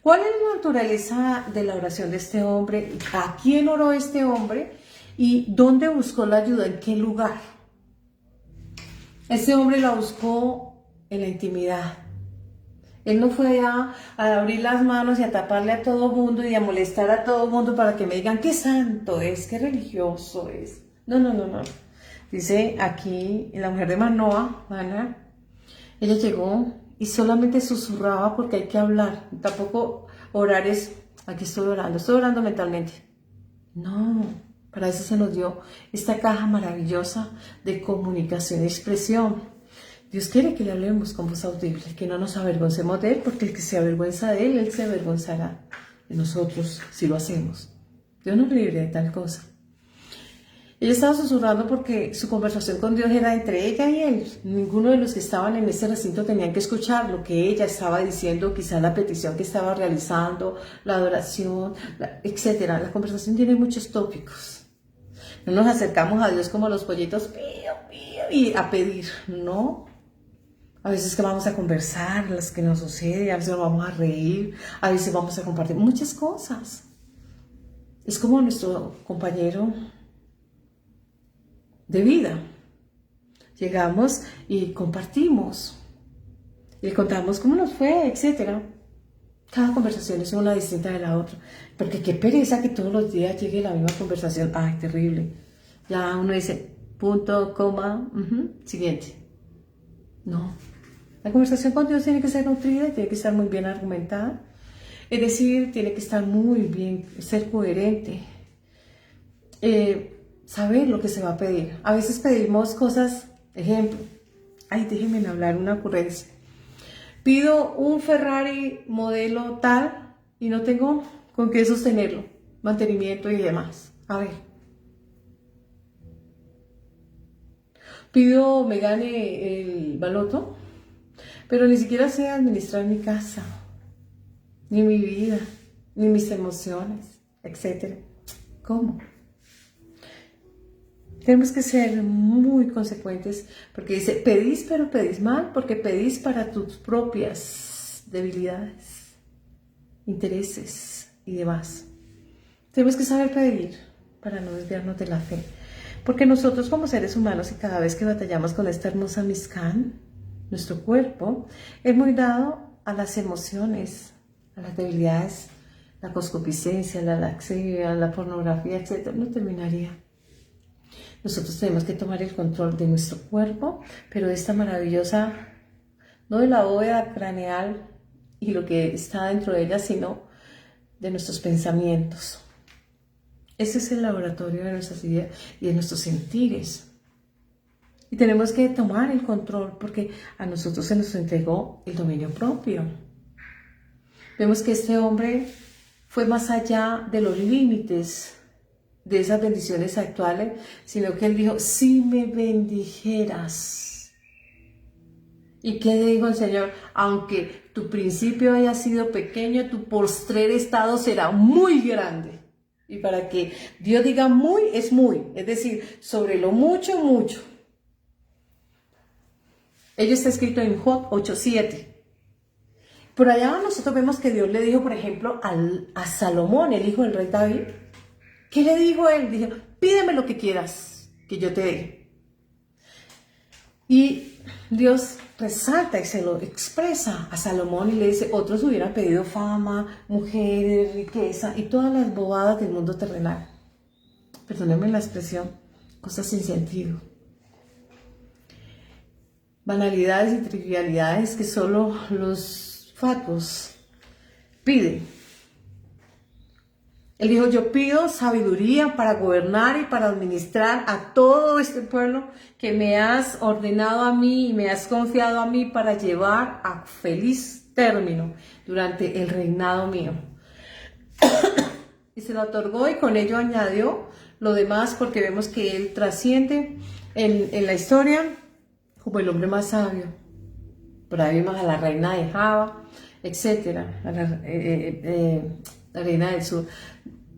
¿cuál es la naturaleza de la oración de este hombre? ¿A quién oró este hombre? ¿Y dónde buscó la ayuda? ¿En qué lugar? Este hombre la buscó en la intimidad. Él no fue a abrir las manos y a taparle a todo mundo y a molestar a todo mundo para que me digan qué santo es, qué religioso es. No. Dice aquí la mujer de Manoa, Ana, ella llegó y solamente susurraba porque hay que hablar. Tampoco orar es, aquí estoy orando mentalmente. No, para eso se nos dio esta caja maravillosa de comunicación y expresión. Dios quiere que le hablemos con voz audible, que no nos avergoncemos de Él, porque el que se avergüenza de Él, Él se avergonzará de nosotros si lo hacemos. Dios nos libre de tal cosa. Ella estaba susurrando porque su conversación con Dios era entre ella y él. Ninguno de los que estaban en ese recinto tenían que escuchar lo que ella estaba diciendo, quizá la petición que estaba realizando, la adoración, etc. La conversación tiene muchos tópicos. No nos acercamos a Dios como los pollitos, pío, y a pedir, no. A veces que vamos a conversar, las que nos sucede, a veces nos vamos a reír, a veces vamos a compartir muchas cosas. Es como nuestro compañero de vida. Llegamos y compartimos, y contamos cómo nos fue, etc. Cada conversación es una distinta de la otra, porque qué pereza que todos los días llegue la misma conversación. Ay, terrible. Ya uno dice, punto, coma, siguiente. No. La conversación con Dios tiene que ser nutrida y tiene que estar muy bien argumentada. Es decir, tiene que estar muy bien, ser coherente. saber lo que se va a pedir. A veces pedimos cosas, ejemplo, ay, déjenme hablar una ocurrencia. Pido un Ferrari modelo tal y no tengo con qué sostenerlo, mantenimiento y demás. A ver. Pido me gane el baloto, pero ni siquiera sé administrar mi casa, ni mi vida, ni mis emociones, etc. ¿Cómo? Tenemos que ser muy consecuentes porque dice, pedís pero pedís mal porque pedís para tus propias debilidades, intereses y demás. Tenemos que saber pedir para no desviarnos de la fe. Porque nosotros como seres humanos y cada vez que batallamos con esta hermosa Mishkan, nuestro cuerpo es muy dado a las emociones, a las debilidades, la concupiscencia, la laxia, la pornografía, etc. No terminaría. Nosotros tenemos que tomar el control de nuestro cuerpo, pero de esta maravillosa, no de la bóveda craneal y lo que está dentro de ella, sino de nuestros pensamientos. Ese es el laboratorio de nuestras ideas y de nuestros sentires. Y tenemos que tomar el control porque a nosotros se nos entregó el dominio propio. Vemos que este hombre fue más allá de los límites de esas bendiciones actuales, sino que él dijo, si me bendijeras. ¿Y qué dijo el Señor? Aunque tu principio haya sido pequeño, tu postrer estado será muy grande. Y para que Dios diga muy, es muy. Es decir, sobre lo mucho, mucho. Ello está escrito en Job 8:7. Por allá nosotros vemos que Dios le dijo, por ejemplo, a Salomón, el hijo del rey David. ¿Qué le dijo él? Dijo, pídeme lo que quieras, que yo te dé. Y Dios resalta y se lo expresa a Salomón y le dice, otros hubieran pedido fama, mujeres, riqueza y todas las bobadas del mundo terrenal. Perdónenme la expresión, cosas sin sentido. Banalidades y trivialidades que solo los fatuos piden. Él dijo, yo pido sabiduría para gobernar y para administrar a todo este pueblo que me has ordenado a mí y me has confiado a mí para llevar a feliz término durante el reinado mío. Y se lo otorgó y con ello añadió lo demás porque vemos que él trasciende en la historia como el hombre más sabio. Por ahí vimos a la reina de Java, etc. La reina del sur,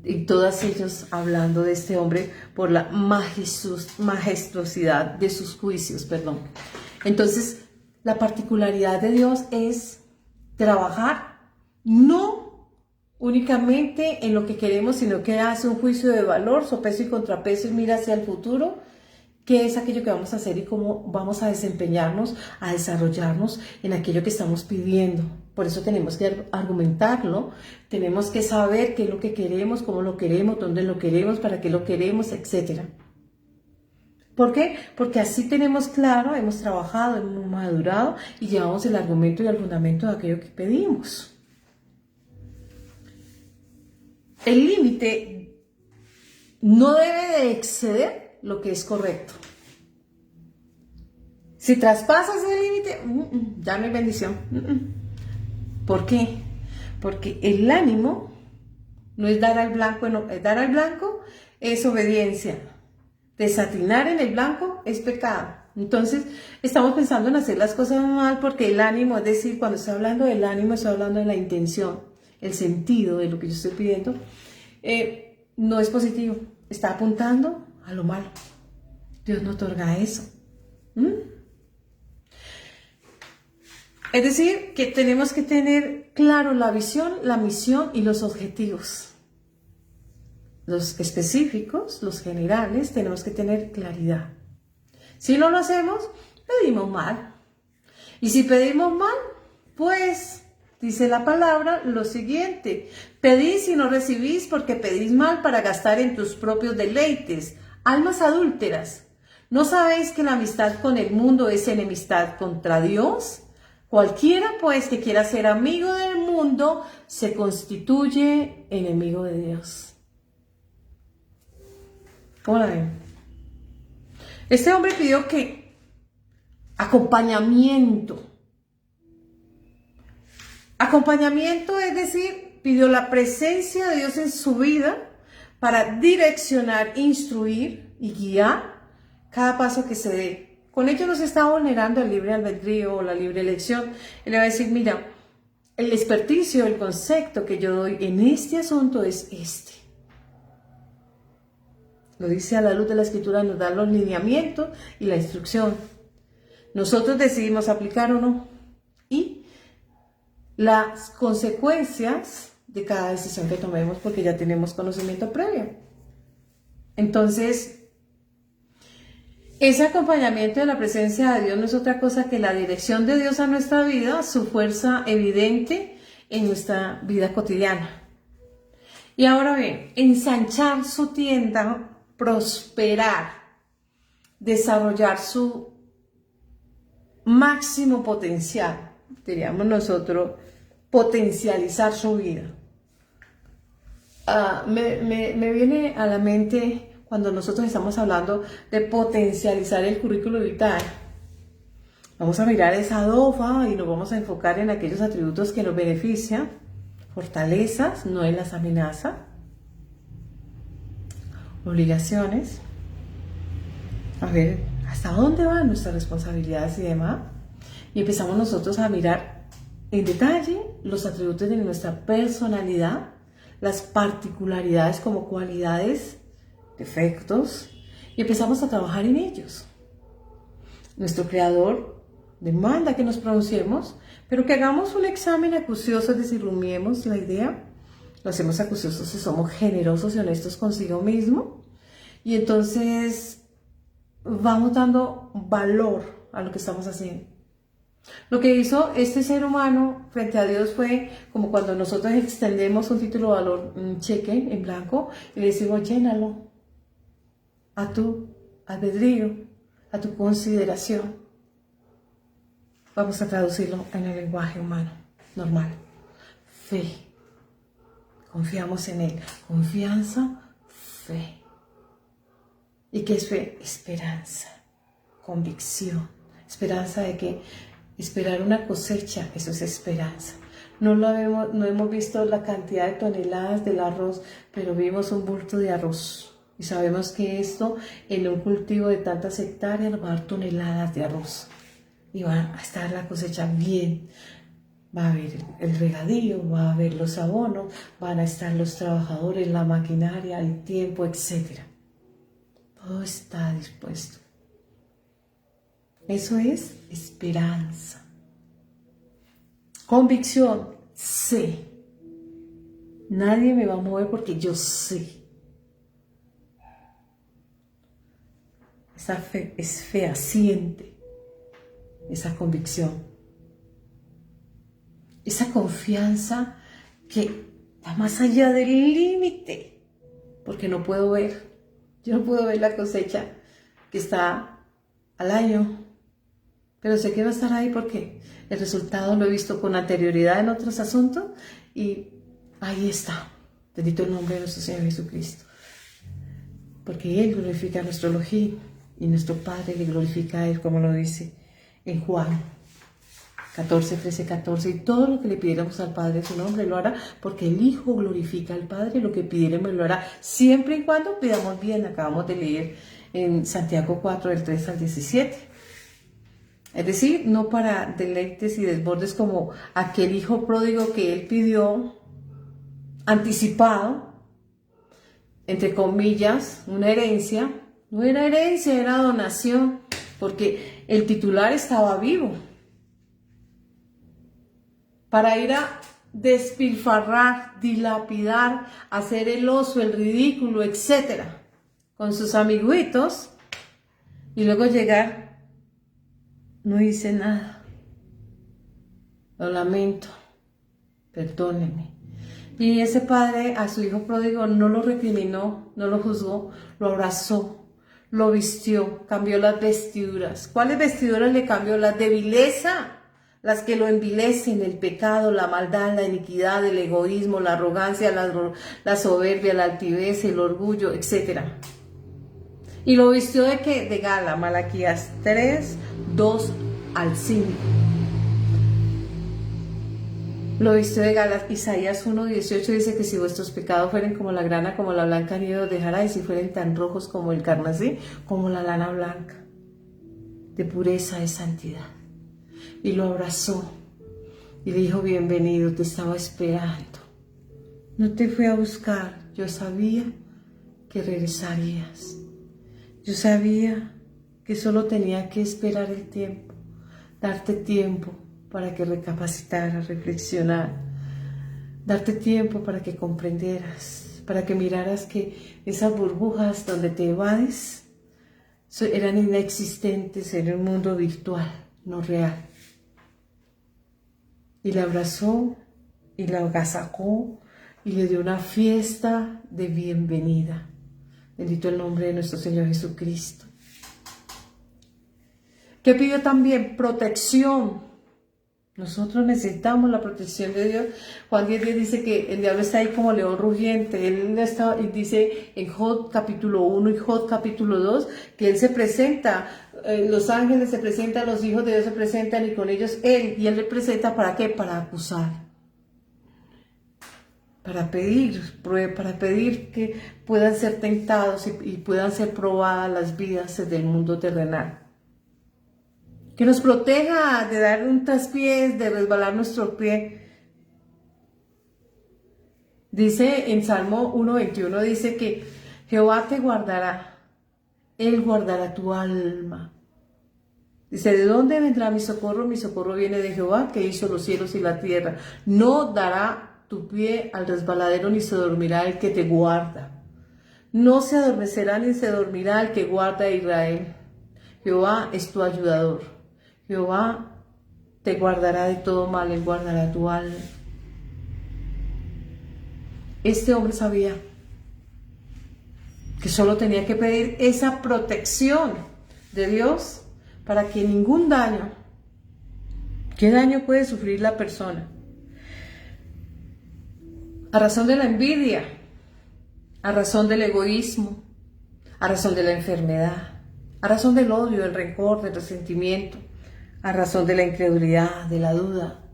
y todos ellos hablando de este hombre por la majestuosidad de sus juicios, Entonces, la particularidad de Dios es trabajar no únicamente en lo que queremos, sino que hace un juicio de valor, sopeso y contrapeso y mira hacia el futuro, qué es aquello que vamos a hacer y cómo vamos a desempeñarnos, a desarrollarnos en aquello que estamos pidiendo. Por eso tenemos que argumentarlo, tenemos que saber qué es lo que queremos, cómo lo queremos, dónde lo queremos, para qué lo queremos, etc. ¿Por qué? Porque así tenemos claro, hemos trabajado, hemos madurado y llevamos el argumento y el fundamento de aquello que pedimos. El límite no debe de exceder lo que es correcto. Si traspasas el límite, ya no hay bendición. ¿Por qué? Porque el ánimo no es dar al blanco, no, dar al blanco es obediencia. Desatinar en el blanco es pecado. Entonces, estamos pensando en hacer las cosas mal porque el ánimo, es decir, cuando estoy hablando del ánimo, estoy hablando de la intención, el sentido de lo que yo estoy pidiendo, no es positivo. Está apuntando a lo malo. Dios no otorga eso. Es decir, que tenemos que tener claro la visión, la misión y los objetivos. Los específicos, los generales, tenemos que tener claridad. Si no lo hacemos, pedimos mal. Y si pedimos mal, pues, dice la palabra, lo siguiente. Pedís y no recibís porque pedís mal para gastar en tus propios deleites. Almas adúlteras, ¿no sabéis que la amistad con el mundo es enemistad contra Dios? Cualquiera, pues, que quiera ser amigo del mundo, se constituye enemigo de Dios. ¿Cómo la ven? Este hombre pidió que acompañamiento. Acompañamiento, es decir, pidió la presencia de Dios en su vida para direccionar, instruir y guiar cada paso que se dé. Con ello no se está vulnerando el libre albedrío o la libre elección. Él le va a decir, mira, el experticio, el concepto que yo doy en este asunto es este. Lo dice a la luz de la Escritura, nos da los lineamientos y la instrucción. Nosotros decidimos aplicar o no. Y las consecuencias de cada decisión que tomemos, porque ya tenemos conocimiento previo. Entonces, ese acompañamiento de la presencia de Dios no es otra cosa que la dirección de Dios a nuestra vida, su fuerza evidente en nuestra vida cotidiana. Y ahora bien, ensanchar su tienda, prosperar, desarrollar su máximo potencial, diríamos nosotros, potencializar su vida. Me viene a la mente cuando nosotros estamos hablando de potencializar el currículo vital. Vamos a mirar esa DOFA y nos vamos a enfocar en aquellos atributos que nos benefician, fortalezas, no en las amenazas, obligaciones, a ver hasta dónde van nuestras responsabilidades y demás. Y empezamos nosotros a mirar en detalle los atributos de nuestra personalidad, las particularidades como cualidades, defectos, y empezamos a trabajar en ellos. Nuestro Creador demanda que nos pronunciemos, pero que hagamos un examen acucioso, es decir, rumiemos la idea. Lo hacemos acucioso si somos generosos y honestos consigo mismo. Y entonces vamos dando valor a lo que estamos haciendo. Lo que hizo este ser humano frente a Dios fue como cuando nosotros extendemos un título de valor, un cheque en blanco, y le decimos, llénalo a tu albedrío, a tu consideración. Vamos a traducirlo en el lenguaje humano, normal. Fe. Confiamos en Él. Confianza, fe. ¿Y qué es fe? Esperanza, convicción. Esperanza de que esperar una cosecha, eso es esperanza. No hemos visto la cantidad de toneladas del arroz, pero vimos un bulto de arroz. Y sabemos que esto, en un cultivo de tantas hectáreas, nos va a dar toneladas de arroz. Y va a estar la cosecha bien. Va a haber el regadío, va a haber los abonos, van a estar los trabajadores, la maquinaria, el tiempo, etc. Todo está dispuesto. Eso es esperanza. Convicción, sé. Nadie me va a mover porque yo sé. Esa fe es fehaciente. Esa convicción. Esa confianza que va más allá del límite. Porque no puedo ver. Yo no puedo ver la cosecha que está al año. Pero sé que va a estar ahí porque el resultado lo he visto con anterioridad en otros asuntos y ahí está. Bendito el nombre de nuestro Señor Jesucristo. Porque Él glorifica a nuestro Elohim y nuestro Padre le glorifica a Él, como lo dice en Juan 14, 13, 14. Y todo lo que le pidiéramos al Padre en su nombre lo hará, porque el Hijo glorifica al Padre. Lo que pidiéramos lo hará, siempre y cuando pidamos bien. Acabamos de leer en Santiago 4, del 3 al 17. Es decir, no para deleites y desbordes como aquel hijo pródigo que él pidió anticipado, entre comillas, una herencia. No era herencia, era donación, porque el titular estaba vivo. Para ir a despilfarrar, dilapidar, hacer el oso, el ridículo, etc. con sus amiguitos, y luego llegar. No hice nada. Lo lamento. Perdóneme. Y ese padre a su hijo pródigo no lo recriminó, no lo juzgó, lo abrazó, lo vistió, cambió las vestiduras. ¿Cuáles vestiduras le cambió? Las de vileza, las que lo envilecen, el pecado, la maldad, la iniquidad, el egoísmo, la arrogancia, la soberbia, la altivez, el orgullo, etc. Y lo vistió de qué? De gala. Malaquías 3, 2 al 5. Lo vistió de gala. Isaías 1:18 dice que si vuestros pecados fueren como la grana, como la blanca nieve os dejará, y si fueren tan rojos como el carmesí, como la lana blanca, de pureza, de santidad. Y lo abrazó y le dijo: bienvenido, te estaba esperando. No te fui a buscar, yo sabía que regresarías. Yo sabía que solo tenía que esperar el tiempo, darte tiempo para que recapacitaras, reflexionar, darte tiempo para que comprendieras, para que miraras que esas burbujas donde te evades eran inexistentes en un mundo virtual, no real. Y la abrazó y la agasajó y le dio una fiesta de bienvenida. Bendito el nombre de nuestro Señor Jesucristo. ¿Qué pidió también? Protección. Nosotros necesitamos la protección de Dios. Juan 10:10 dice que el diablo está ahí como león rugiente. Él dice en Job capítulo 1 y Job capítulo 2 que Él se presenta, los ángeles se presentan, los hijos de Dios se presentan y con ellos Él. Y Él le presenta ¿para qué? Para acusar. Para pedir que puedan ser tentados y puedan ser probadas las vidas del mundo terrenal. Que nos proteja de dar un traspiés, de resbalar nuestro pie. Dice en Salmo 1:21, dice que Jehová te guardará, Él guardará tu alma. Dice: ¿de dónde vendrá mi socorro? Mi socorro viene de Jehová, que hizo los cielos y la tierra. No dará tu pie al resbaladero, ni se dormirá el que te guarda. No se adormecerá ni se dormirá el que guarda a Israel. Jehová es tu ayudador. Jehová te guardará de todo mal, Él guardará tu alma. Este hombre sabía que solo tenía que pedir esa protección de Dios para que ningún daño, ¿qué daño puede sufrir la persona? A razón de la envidia, a razón del egoísmo, a razón de la enfermedad, a razón del odio, del rencor, del resentimiento, a razón de la incredulidad, de la duda.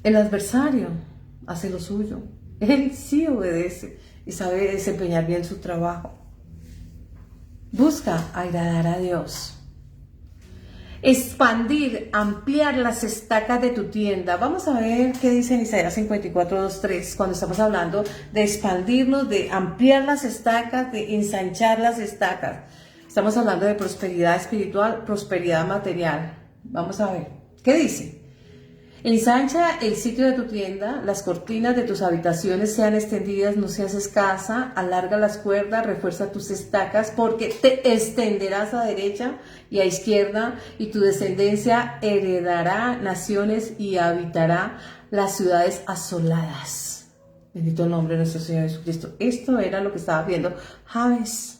El adversario hace lo suyo. Él sí obedece y sabe desempeñar bien su trabajo. Busca agradar a Dios. Expandir, ampliar las estacas de tu tienda. Vamos a ver qué dice en Isaías 54:2-3, cuando estamos hablando de expandirnos, de ampliar las estacas, de ensanchar las estacas. Estamos hablando de prosperidad espiritual, prosperidad material. Vamos a ver, ¿qué dice? Ensancha el sitio de tu tienda, las cortinas de tus habitaciones sean extendidas, no seas escasa, alarga las cuerdas, refuerza tus estacas, porque te extenderás a derecha y a izquierda, y tu descendencia heredará naciones y habitará las ciudades asoladas. Bendito el nombre de nuestro Señor Jesucristo. Esto era lo que estaba viendo Jabes.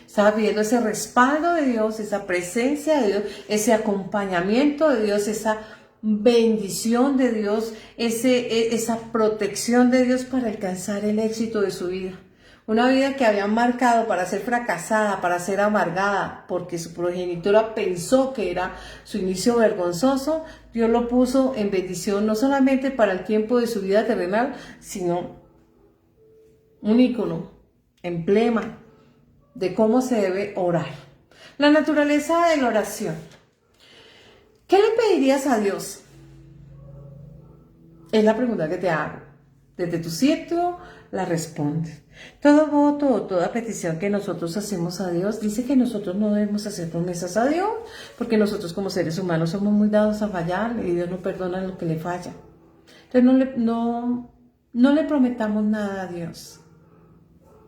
Estaba pidiendo ese respaldo de Dios, esa presencia de Dios, ese acompañamiento de Dios, esa bendición de Dios, esa protección de Dios para alcanzar el éxito de su vida. Una vida que había marcado para ser fracasada, para ser amargada, porque su progenitora pensó que era su inicio vergonzoso. Dios lo puso en bendición no solamente para el tiempo de su vida terrenal, sino un ícono, emblema de cómo se debe orar. La naturaleza de la oración. ¿Qué le pedirías a Dios? Es la pregunta que te hago. Desde tu sitio la respondes. Todo voto o toda petición que nosotros hacemos a Dios dice que nosotros no debemos hacer promesas a Dios, porque nosotros como seres humanos somos muy dados a fallar y Dios no perdona lo que le falla. Entonces no le prometamos nada a Dios.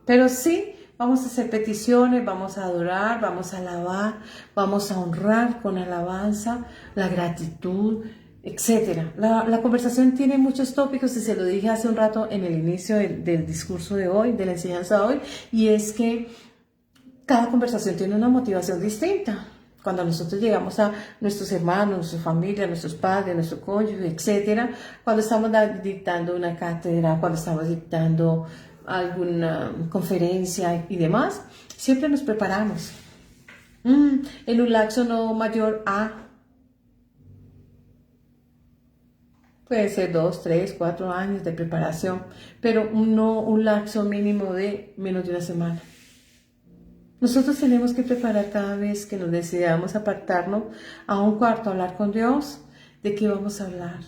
Pero sí vamos a hacer peticiones, vamos a adorar, vamos a alabar, vamos a honrar con alabanza, la gratitud, etc. La conversación tiene muchos tópicos y se lo dije hace un rato en el inicio del discurso de hoy, de la enseñanza de hoy, y es que cada conversación tiene una motivación distinta. Cuando nosotros llegamos a nuestros hermanos, nuestra familia, nuestros padres, nuestro cónyuge, etc., cuando estamos dictando una cátedra, cuando estamos dictando alguna conferencia y demás, siempre nos preparamos. En un lapso no mayor a, puede ser 2, 3, 4 años de preparación, pero no un lapso mínimo de menos de una semana. Nosotros tenemos que preparar cada vez que nos decidamos apartarnos a un cuarto a hablar con Dios, de qué vamos a hablar,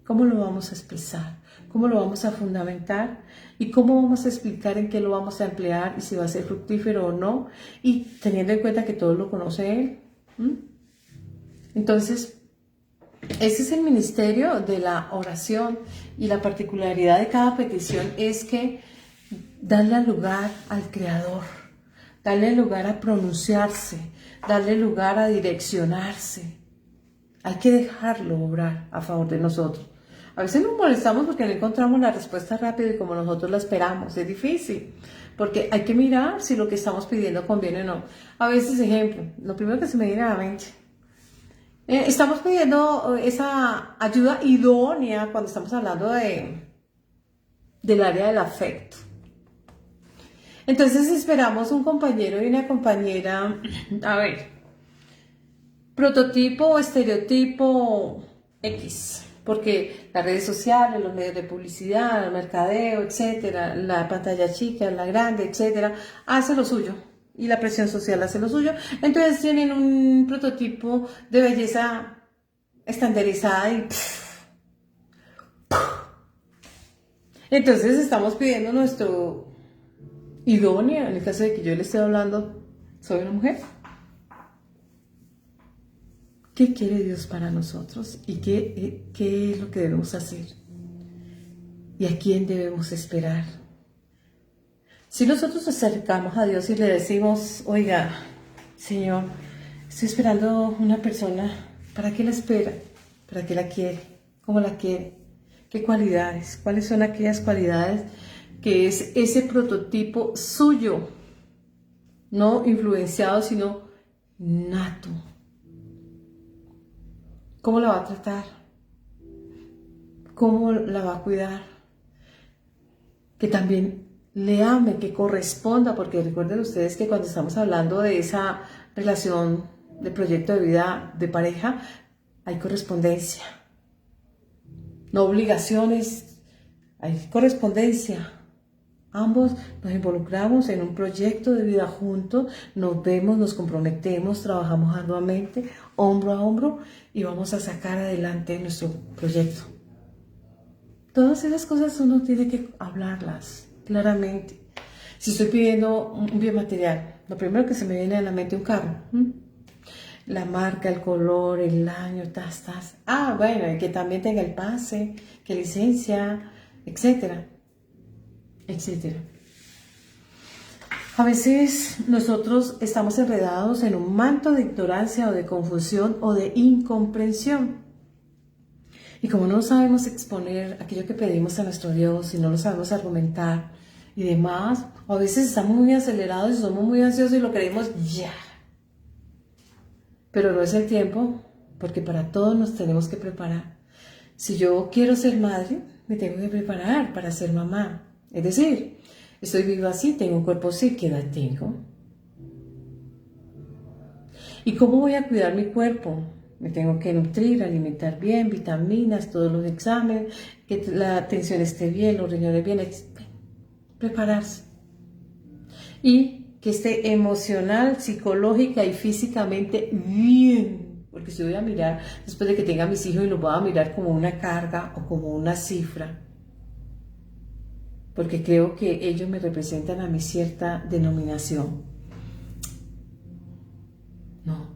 cómo lo vamos a expresar, cómo lo vamos a fundamentar y cómo vamos a explicar en qué lo vamos a emplear y si va a ser fructífero o no, y teniendo en cuenta que todo lo conoce Él. Entonces, ese es el ministerio de la oración, y la particularidad de cada petición es que darle lugar al Creador, darle lugar a pronunciarse, darle lugar a direccionarse. Hay que dejarlo obrar a favor de nosotros. A veces nos molestamos porque no encontramos la respuesta rápida y como nosotros la esperamos. Es difícil, porque hay que mirar si lo que estamos pidiendo conviene o no. A veces, ejemplo, lo primero que se me viene a la mente, estamos pidiendo esa ayuda idónea cuando estamos hablando del área del afecto. Entonces esperamos un compañero y una compañera, a ver, prototipo o estereotipo X, porque las redes sociales, los medios de publicidad, el mercadeo, etcétera, la pantalla chica, la grande, etcétera, hace lo suyo. Y la presión social hace lo suyo. Entonces tienen un prototipo de belleza estandarizada y entonces estamos pidiendo nuestro idóneo, en el caso de que yo le esté hablando, soy una mujer. ¿Qué quiere Dios para nosotros? ¿Y qué es lo que debemos hacer? ¿Y a quién debemos esperar? Si nosotros nos acercamos a Dios y le decimos, oiga, Señor, estoy esperando una persona, ¿para qué la espera? ¿Para qué la quiere? ¿Cómo la quiere? ¿Qué cualidades? ¿Cuáles son aquellas cualidades que es ese prototipo suyo? No influenciado, sino nato. ¿Cómo la va a tratar? ¿Cómo la va a cuidar? Que también le ame, que corresponda, porque recuerden ustedes que cuando estamos hablando de esa relación de proyecto de vida de pareja, hay correspondencia, no obligaciones, hay correspondencia. Ambos nos involucramos en un proyecto de vida juntos, nos vemos, nos comprometemos, trabajamos arduamente, hombro a hombro, y vamos a sacar adelante nuestro proyecto. Todas esas cosas uno tiene que hablarlas claramente. Si estoy pidiendo un bien material, lo primero que se me viene a la mente es un carro. La marca, el color, el año, tas. Bueno, y que también tenga el pase, que licencia, etcétera, etcétera. A veces nosotros estamos enredados en un manto de ignorancia o de confusión o de incomprensión. Y como no sabemos exponer aquello que pedimos a nuestro Dios y no lo sabemos argumentar y demás, a veces estamos muy acelerados y somos muy ansiosos y lo queremos ya. Pero no es el tiempo, porque para todo nos tenemos que preparar. Si yo quiero ser madre, me tengo que preparar para ser mamá. Es decir, estoy viva así, tengo un cuerpo así, ¿qué edad tengo? ¿Y cómo voy a cuidar mi cuerpo? Me tengo que nutrir, alimentar bien, vitaminas, todos los exámenes, que la tensión esté bien, los riñones bien, prepararse. Y que esté emocional, psicológica y físicamente bien. Porque si voy a mirar, después de que tenga mis hijos, y los voy a mirar como una carga o como una cifra. Porque creo que ellos me representan a mi cierta denominación. No.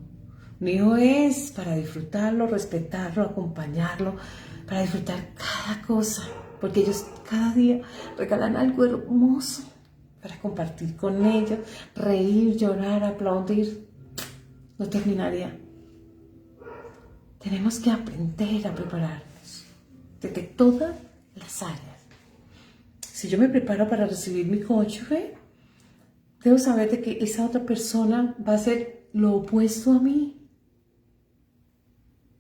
Mi hijo es para disfrutarlo, respetarlo, acompañarlo, para disfrutar cada cosa, porque ellos cada día regalan algo hermoso para compartir con ellos, reír, llorar, aplaudir. No terminaría. Tenemos que aprender a prepararnos desde todas las áreas. Si yo me preparo para recibir mi cónyuge, debo saber de que esa otra persona va a ser lo opuesto a mí.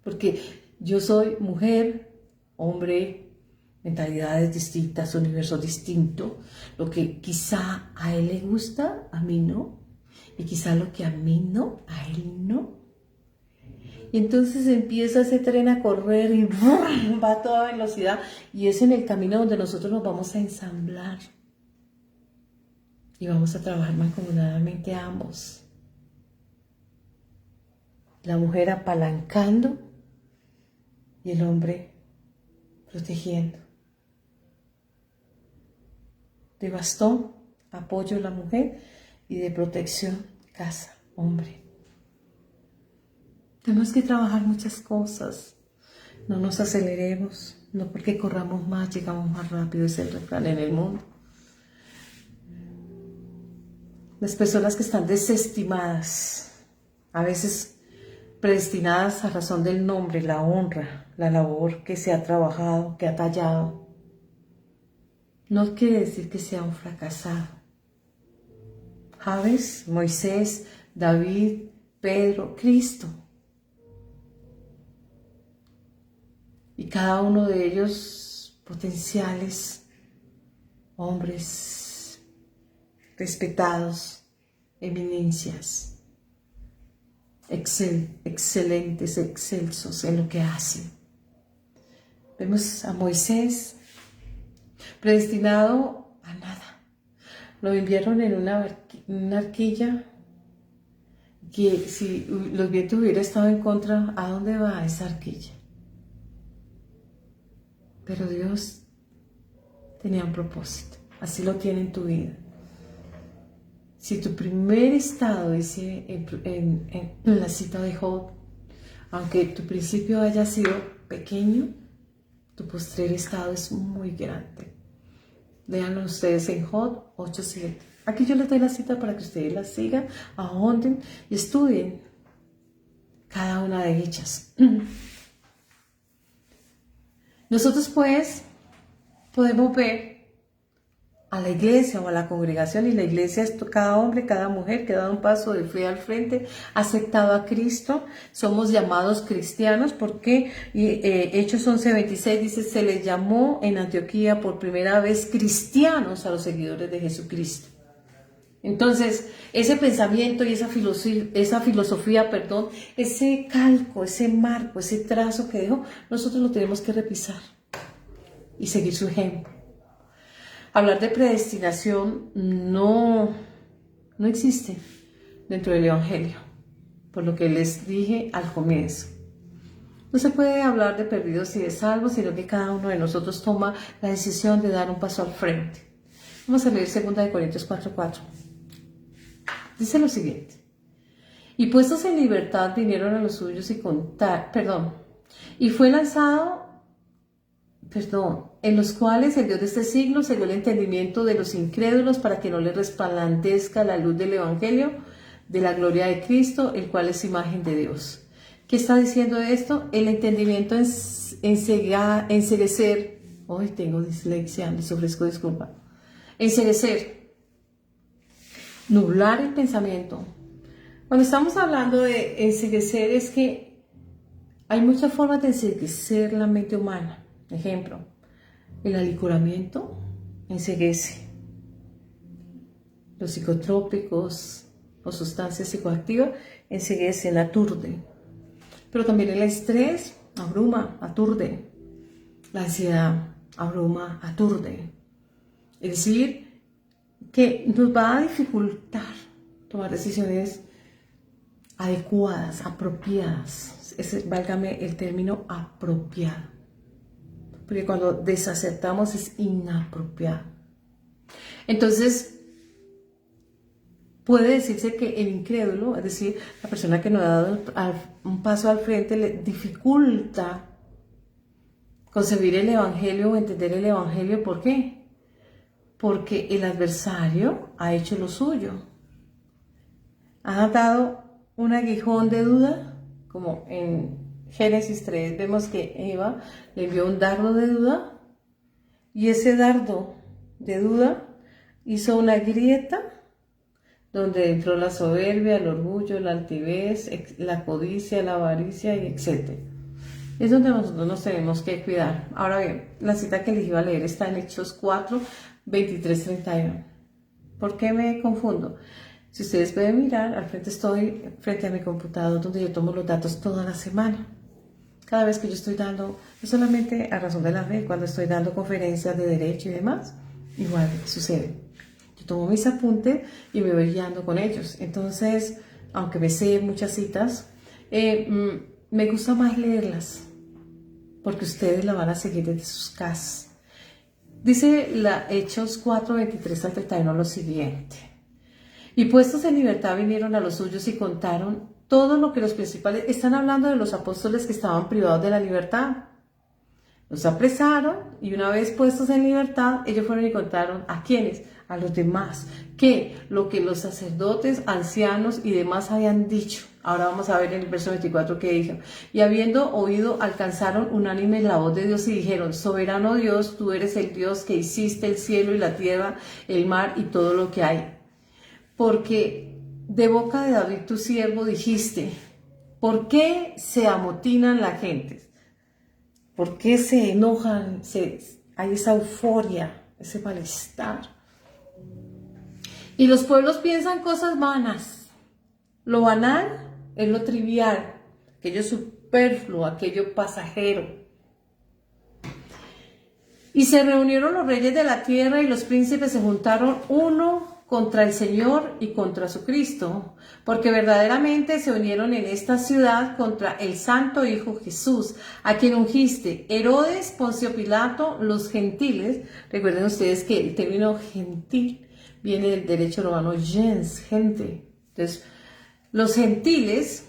Porque yo soy mujer, hombre, mentalidades distintas, universo distinto. Lo que quizá a él le gusta, a mí no. Y quizá lo que a mí no, a él no. Y entonces empieza ese tren a correr y ¡brum! Va a toda velocidad. Y es en el camino donde nosotros nos vamos a ensamblar. Y vamos a trabajar mancomunadamente ambos. La mujer apalancando y el hombre protegiendo. De bastón, apoyo la mujer y de protección, casa, hombre. Tenemos que trabajar muchas cosas. No nos aceleremos, no porque corramos más, llegamos más rápido, es el refrán en el mundo. Las personas que están desestimadas, a veces predestinadas a razón del nombre, la honra, la labor que se ha trabajado, que ha tallado, no quiere decir que sea un fracasado. Javes, Moisés, David, Pedro, Cristo. Y cada uno de ellos potenciales hombres respetados, eminencias, excelentes, excelsos en lo que hacen. Vemos a Moisés predestinado a nada. Lo enviaron en una arquilla que si los vientos hubieran estado en contra, ¿a dónde va esa arquilla? Pero Dios tenía un propósito. Así lo tiene en tu vida. Si tu primer estado, dice en la cita de Job, aunque tu principio haya sido pequeño, tu postrer estado es muy grande. Léanlo ustedes en Job 8:7. Aquí yo les doy la cita para que ustedes la sigan, ahonden y estudien cada una de ellas. Nosotros pues podemos ver a la iglesia o a la congregación, y la iglesia es cada hombre, cada mujer que ha dado un paso de fe al frente, ha aceptado a Cristo. Somos llamados cristianos porque Hechos 11:26 dice: se les llamó en Antioquía por primera vez cristianos a los seguidores de Jesucristo. Entonces, ese pensamiento y esa filosofía, ese calco, ese marco, ese trazo que dejó, nosotros lo tenemos que repisar y seguir su ejemplo. Hablar de predestinación no existe dentro del Evangelio, por lo que les dije al comienzo. No se puede hablar de perdidos y de salvos, sino que cada uno de nosotros toma la decisión de dar un paso al frente. Vamos a leer 2 Corintios 4:4. Dice lo siguiente: y puestos en libertad vinieron a los suyos y fue lanzado, en los cuales el Dios de este siglo cegó el entendimiento de los incrédulos para que no les resplandezca la luz del Evangelio de la gloria de Cristo, el cual es imagen de Dios. ¿Qué está diciendo esto? El entendimiento enceguecer. Hoy tengo dislexia, les ofrezco disculpa. Enceguecer. Nublar el pensamiento. Cuando estamos hablando de enceguecer, es que hay muchas formas de enceguecer la mente humana. Ejemplo, el alicoramiento enceguece. Los psicotrópicos o sustancias psicoactivas enceguecen, aturden. Pero también el estrés abruma, aturde. La ansiedad abruma, aturde. Es decir, que nos va a dificultar tomar decisiones adecuadas, apropiadas. Válgame el término apropiado. Porque cuando desacertamos es inapropiado. Entonces, puede decirse que el incrédulo, es decir, la persona que no ha dado un paso al frente, le dificulta concebir el Evangelio o entender el Evangelio. ¿Por qué? Porque el adversario ha hecho lo suyo. Ha dado un aguijón de duda, como en Génesis 3 vemos que Eva le envió un dardo de duda, y ese dardo de duda hizo una grieta donde entró la soberbia, el orgullo, la altivez, la codicia, la avaricia, y etc. Es donde nosotros nos tenemos que cuidar. Ahora bien, la cita que les iba a leer está en Hechos 4, 23, 31. ¿Por qué me confundo? Si ustedes pueden mirar, al frente estoy frente a mi computador donde yo tomo los datos toda la semana. Cada vez que yo estoy dando, no solamente a razón de la fe, cuando estoy dando conferencias de derecho y demás, igual sucede. Yo tomo mis apuntes y me voy guiando con ellos. Entonces, aunque me sé muchas citas, me gusta más leerlas, porque ustedes la van a seguir desde sus casas. Dice Hechos 4, 23 al 31 lo siguiente. Y puestos en libertad vinieron a los suyos y contaron todo lo que los principales... Están hablando de los apóstoles que estaban privados de la libertad. Los apresaron y una vez puestos en libertad, ellos fueron y contaron ¿a quiénes? A los demás. Que lo que los sacerdotes, ancianos y demás habían dicho. Ahora vamos a ver en el verso 24 que dijo. Y habiendo oído, alcanzaron unánime la voz de Dios y dijeron, soberano Dios, tú eres el Dios que hiciste el cielo y la tierra, el mar y todo lo que hay. Porque de boca de David tu siervo dijiste, ¿por qué se amotinan la gente? ¿Por qué se enojan? Hay esa euforia, ese malestar. Y los pueblos piensan cosas vanas. Lo banal es lo trivial, aquello superfluo, aquello pasajero. Y se reunieron los reyes de la tierra y los príncipes se juntaron uno contra el Señor y contra su Cristo, porque verdaderamente se unieron en esta ciudad contra el Santo Hijo Jesús, a quien ungiste, Herodes, Poncio Pilato, los gentiles. Recuerden ustedes que el término gentil viene del derecho romano gens, gente. Entonces, los gentiles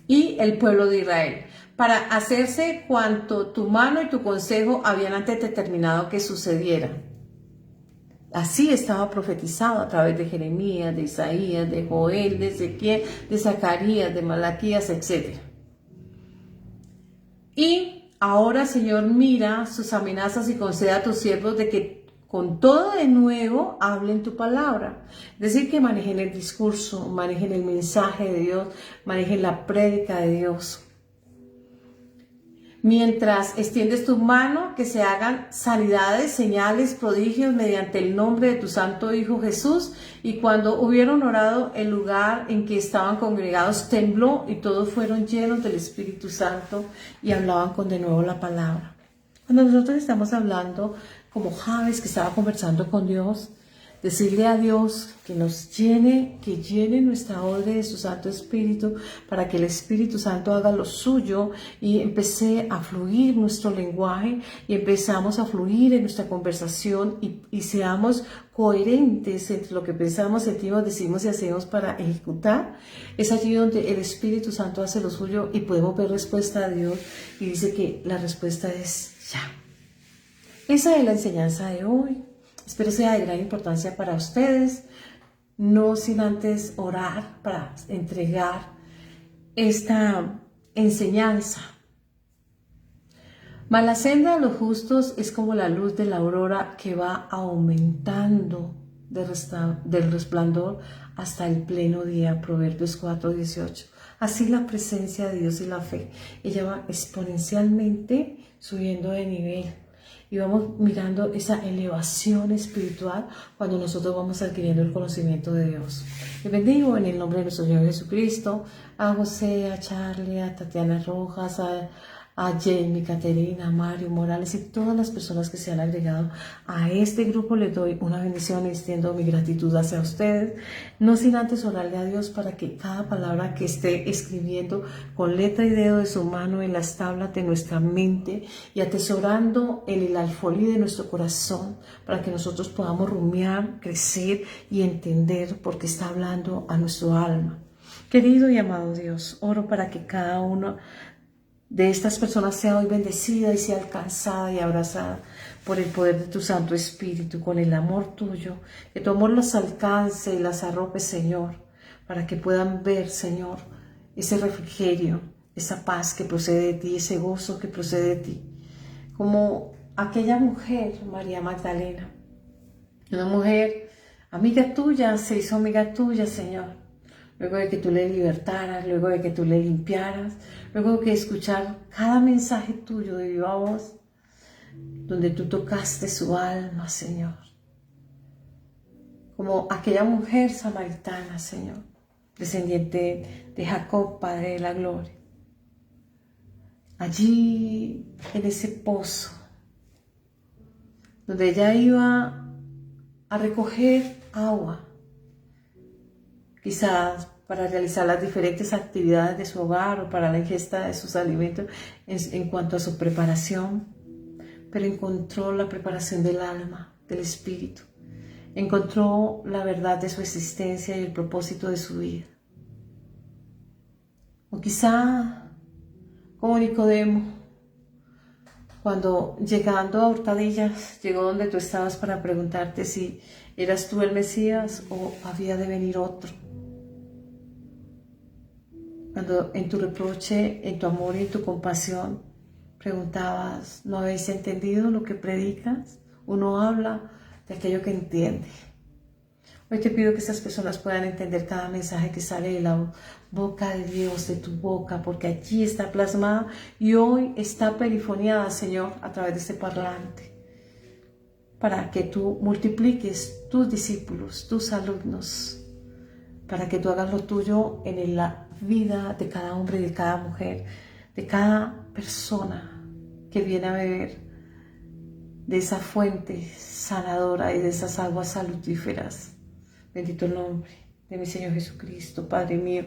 y el pueblo de Israel, para hacerse cuanto tu mano y tu consejo habían antes determinado que sucediera. Así estaba profetizado a través de Jeremías, de Isaías, de Joel, de Ezequiel, de Zacarías, de Malaquías, etc. Y ahora, Señor, mira sus amenazas y concede a tus siervos de que con todo de nuevo hablen tu palabra. Es decir, que manejen el discurso, manejen el mensaje de Dios, manejen la prédica de Dios. Mientras extiendes tu mano, que se hagan sanidades, señales, prodigios mediante el nombre de tu santo Hijo Jesús. Y cuando hubieron orado, el lugar en que estaban congregados tembló y todos fueron llenos del Espíritu Santo y hablaban con de nuevo la palabra. Cuando nosotros estamos hablando como Javes que estaba conversando con Dios, decirle a Dios que nos llene, que llene nuestra odre de su Santo Espíritu para que el Espíritu Santo haga lo suyo y empecé a fluir nuestro lenguaje y empezamos a fluir en nuestra conversación y seamos coherentes entre lo que pensamos, sentimos, decimos y hacemos para ejecutar. Es allí donde el Espíritu Santo hace lo suyo y podemos ver respuesta de Dios y dice que la respuesta es ya. Esa es la enseñanza de hoy. Espero sea de gran importancia para ustedes, no sin antes orar para entregar esta enseñanza. Mas la senda de los justos es como la luz de la aurora que va aumentando del resplandor hasta el pleno día. Proverbios 4:18. Así la presencia de Dios y la fe, ella va exponencialmente subiendo de nivel. Y vamos mirando esa elevación espiritual cuando nosotros vamos adquiriendo el conocimiento de Dios. Les bendigo en el nombre de nuestro Señor Jesucristo, a José, a Charlie, a Tatiana Rojas, a Jamie, Caterina, a Mario Morales y todas las personas que se han agregado a este grupo. Les doy una bendición y extiendo mi gratitud hacia ustedes, no sin antes orarle a Dios para que cada palabra que esté escribiendo con letra y dedo de su mano en las tablas de nuestra mente y atesorando en el alfolí de nuestro corazón, para que nosotros podamos rumiar, crecer y entender por qué está hablando a nuestro alma. Querido y amado Dios, oro para que cada uno de estas personas sea hoy bendecida y sea alcanzada y abrazada por el poder de tu Santo Espíritu, con el amor tuyo, que tu amor las alcance y las arrope, Señor, para que puedan ver, Señor, ese refrigerio, esa paz que procede de ti, ese gozo que procede de ti. Como aquella mujer, María Magdalena, una mujer amiga tuya, se hizo amiga tuya, Señor. luego de que tú le libertaras, luego de que tú le limpiaras, luego de que escuchar cada mensaje tuyo de viva voz, donde tú tocaste su alma, Señor. Como aquella mujer samaritana, Señor, descendiente de Jacob, Padre de la Gloria. Allí, en ese pozo, donde ella iba a recoger agua, quizás para realizar las diferentes actividades de su hogar o para la ingesta de sus alimentos en cuanto a su preparación, pero encontró la preparación del alma, del espíritu. Encontró la verdad de su existencia y el propósito de su vida. O quizá, como Nicodemo, cuando llegando a Hurtadillas, llegó donde tú estabas para preguntarte si eras tú el Mesías o había de venir otro. Cuando en tu reproche, en tu amor y en tu compasión, preguntabas, ¿no habéis entendido lo que predicas? Uno habla de aquello que entiende. Hoy te pido que estas personas puedan entender cada mensaje que sale de la boca de Dios, de tu boca, porque allí está plasmada y hoy está perifoniada, Señor, a través de este parlante, para que tú multipliques tus discípulos, tus alumnos, para que tú hagas lo tuyo en la vida de cada hombre y de cada mujer, de cada persona que viene a beber de esa fuente sanadora y de esas aguas salutíferas. Bendito el nombre de mi Señor Jesucristo. Padre mío,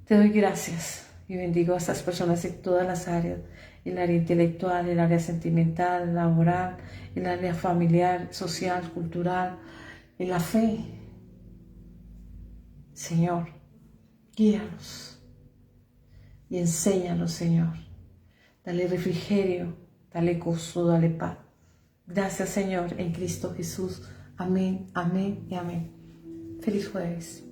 te doy gracias y bendigo a estas personas en todas las áreas, en el área intelectual, en el área sentimental, laboral, en el área familiar, social, cultural, en la fe. Señor, guíalos y enséñalos, Señor. Dale refrigerio, dale gozo, dale paz. Gracias, Señor, en Cristo Jesús. Amén, amén y amén. Feliz jueves.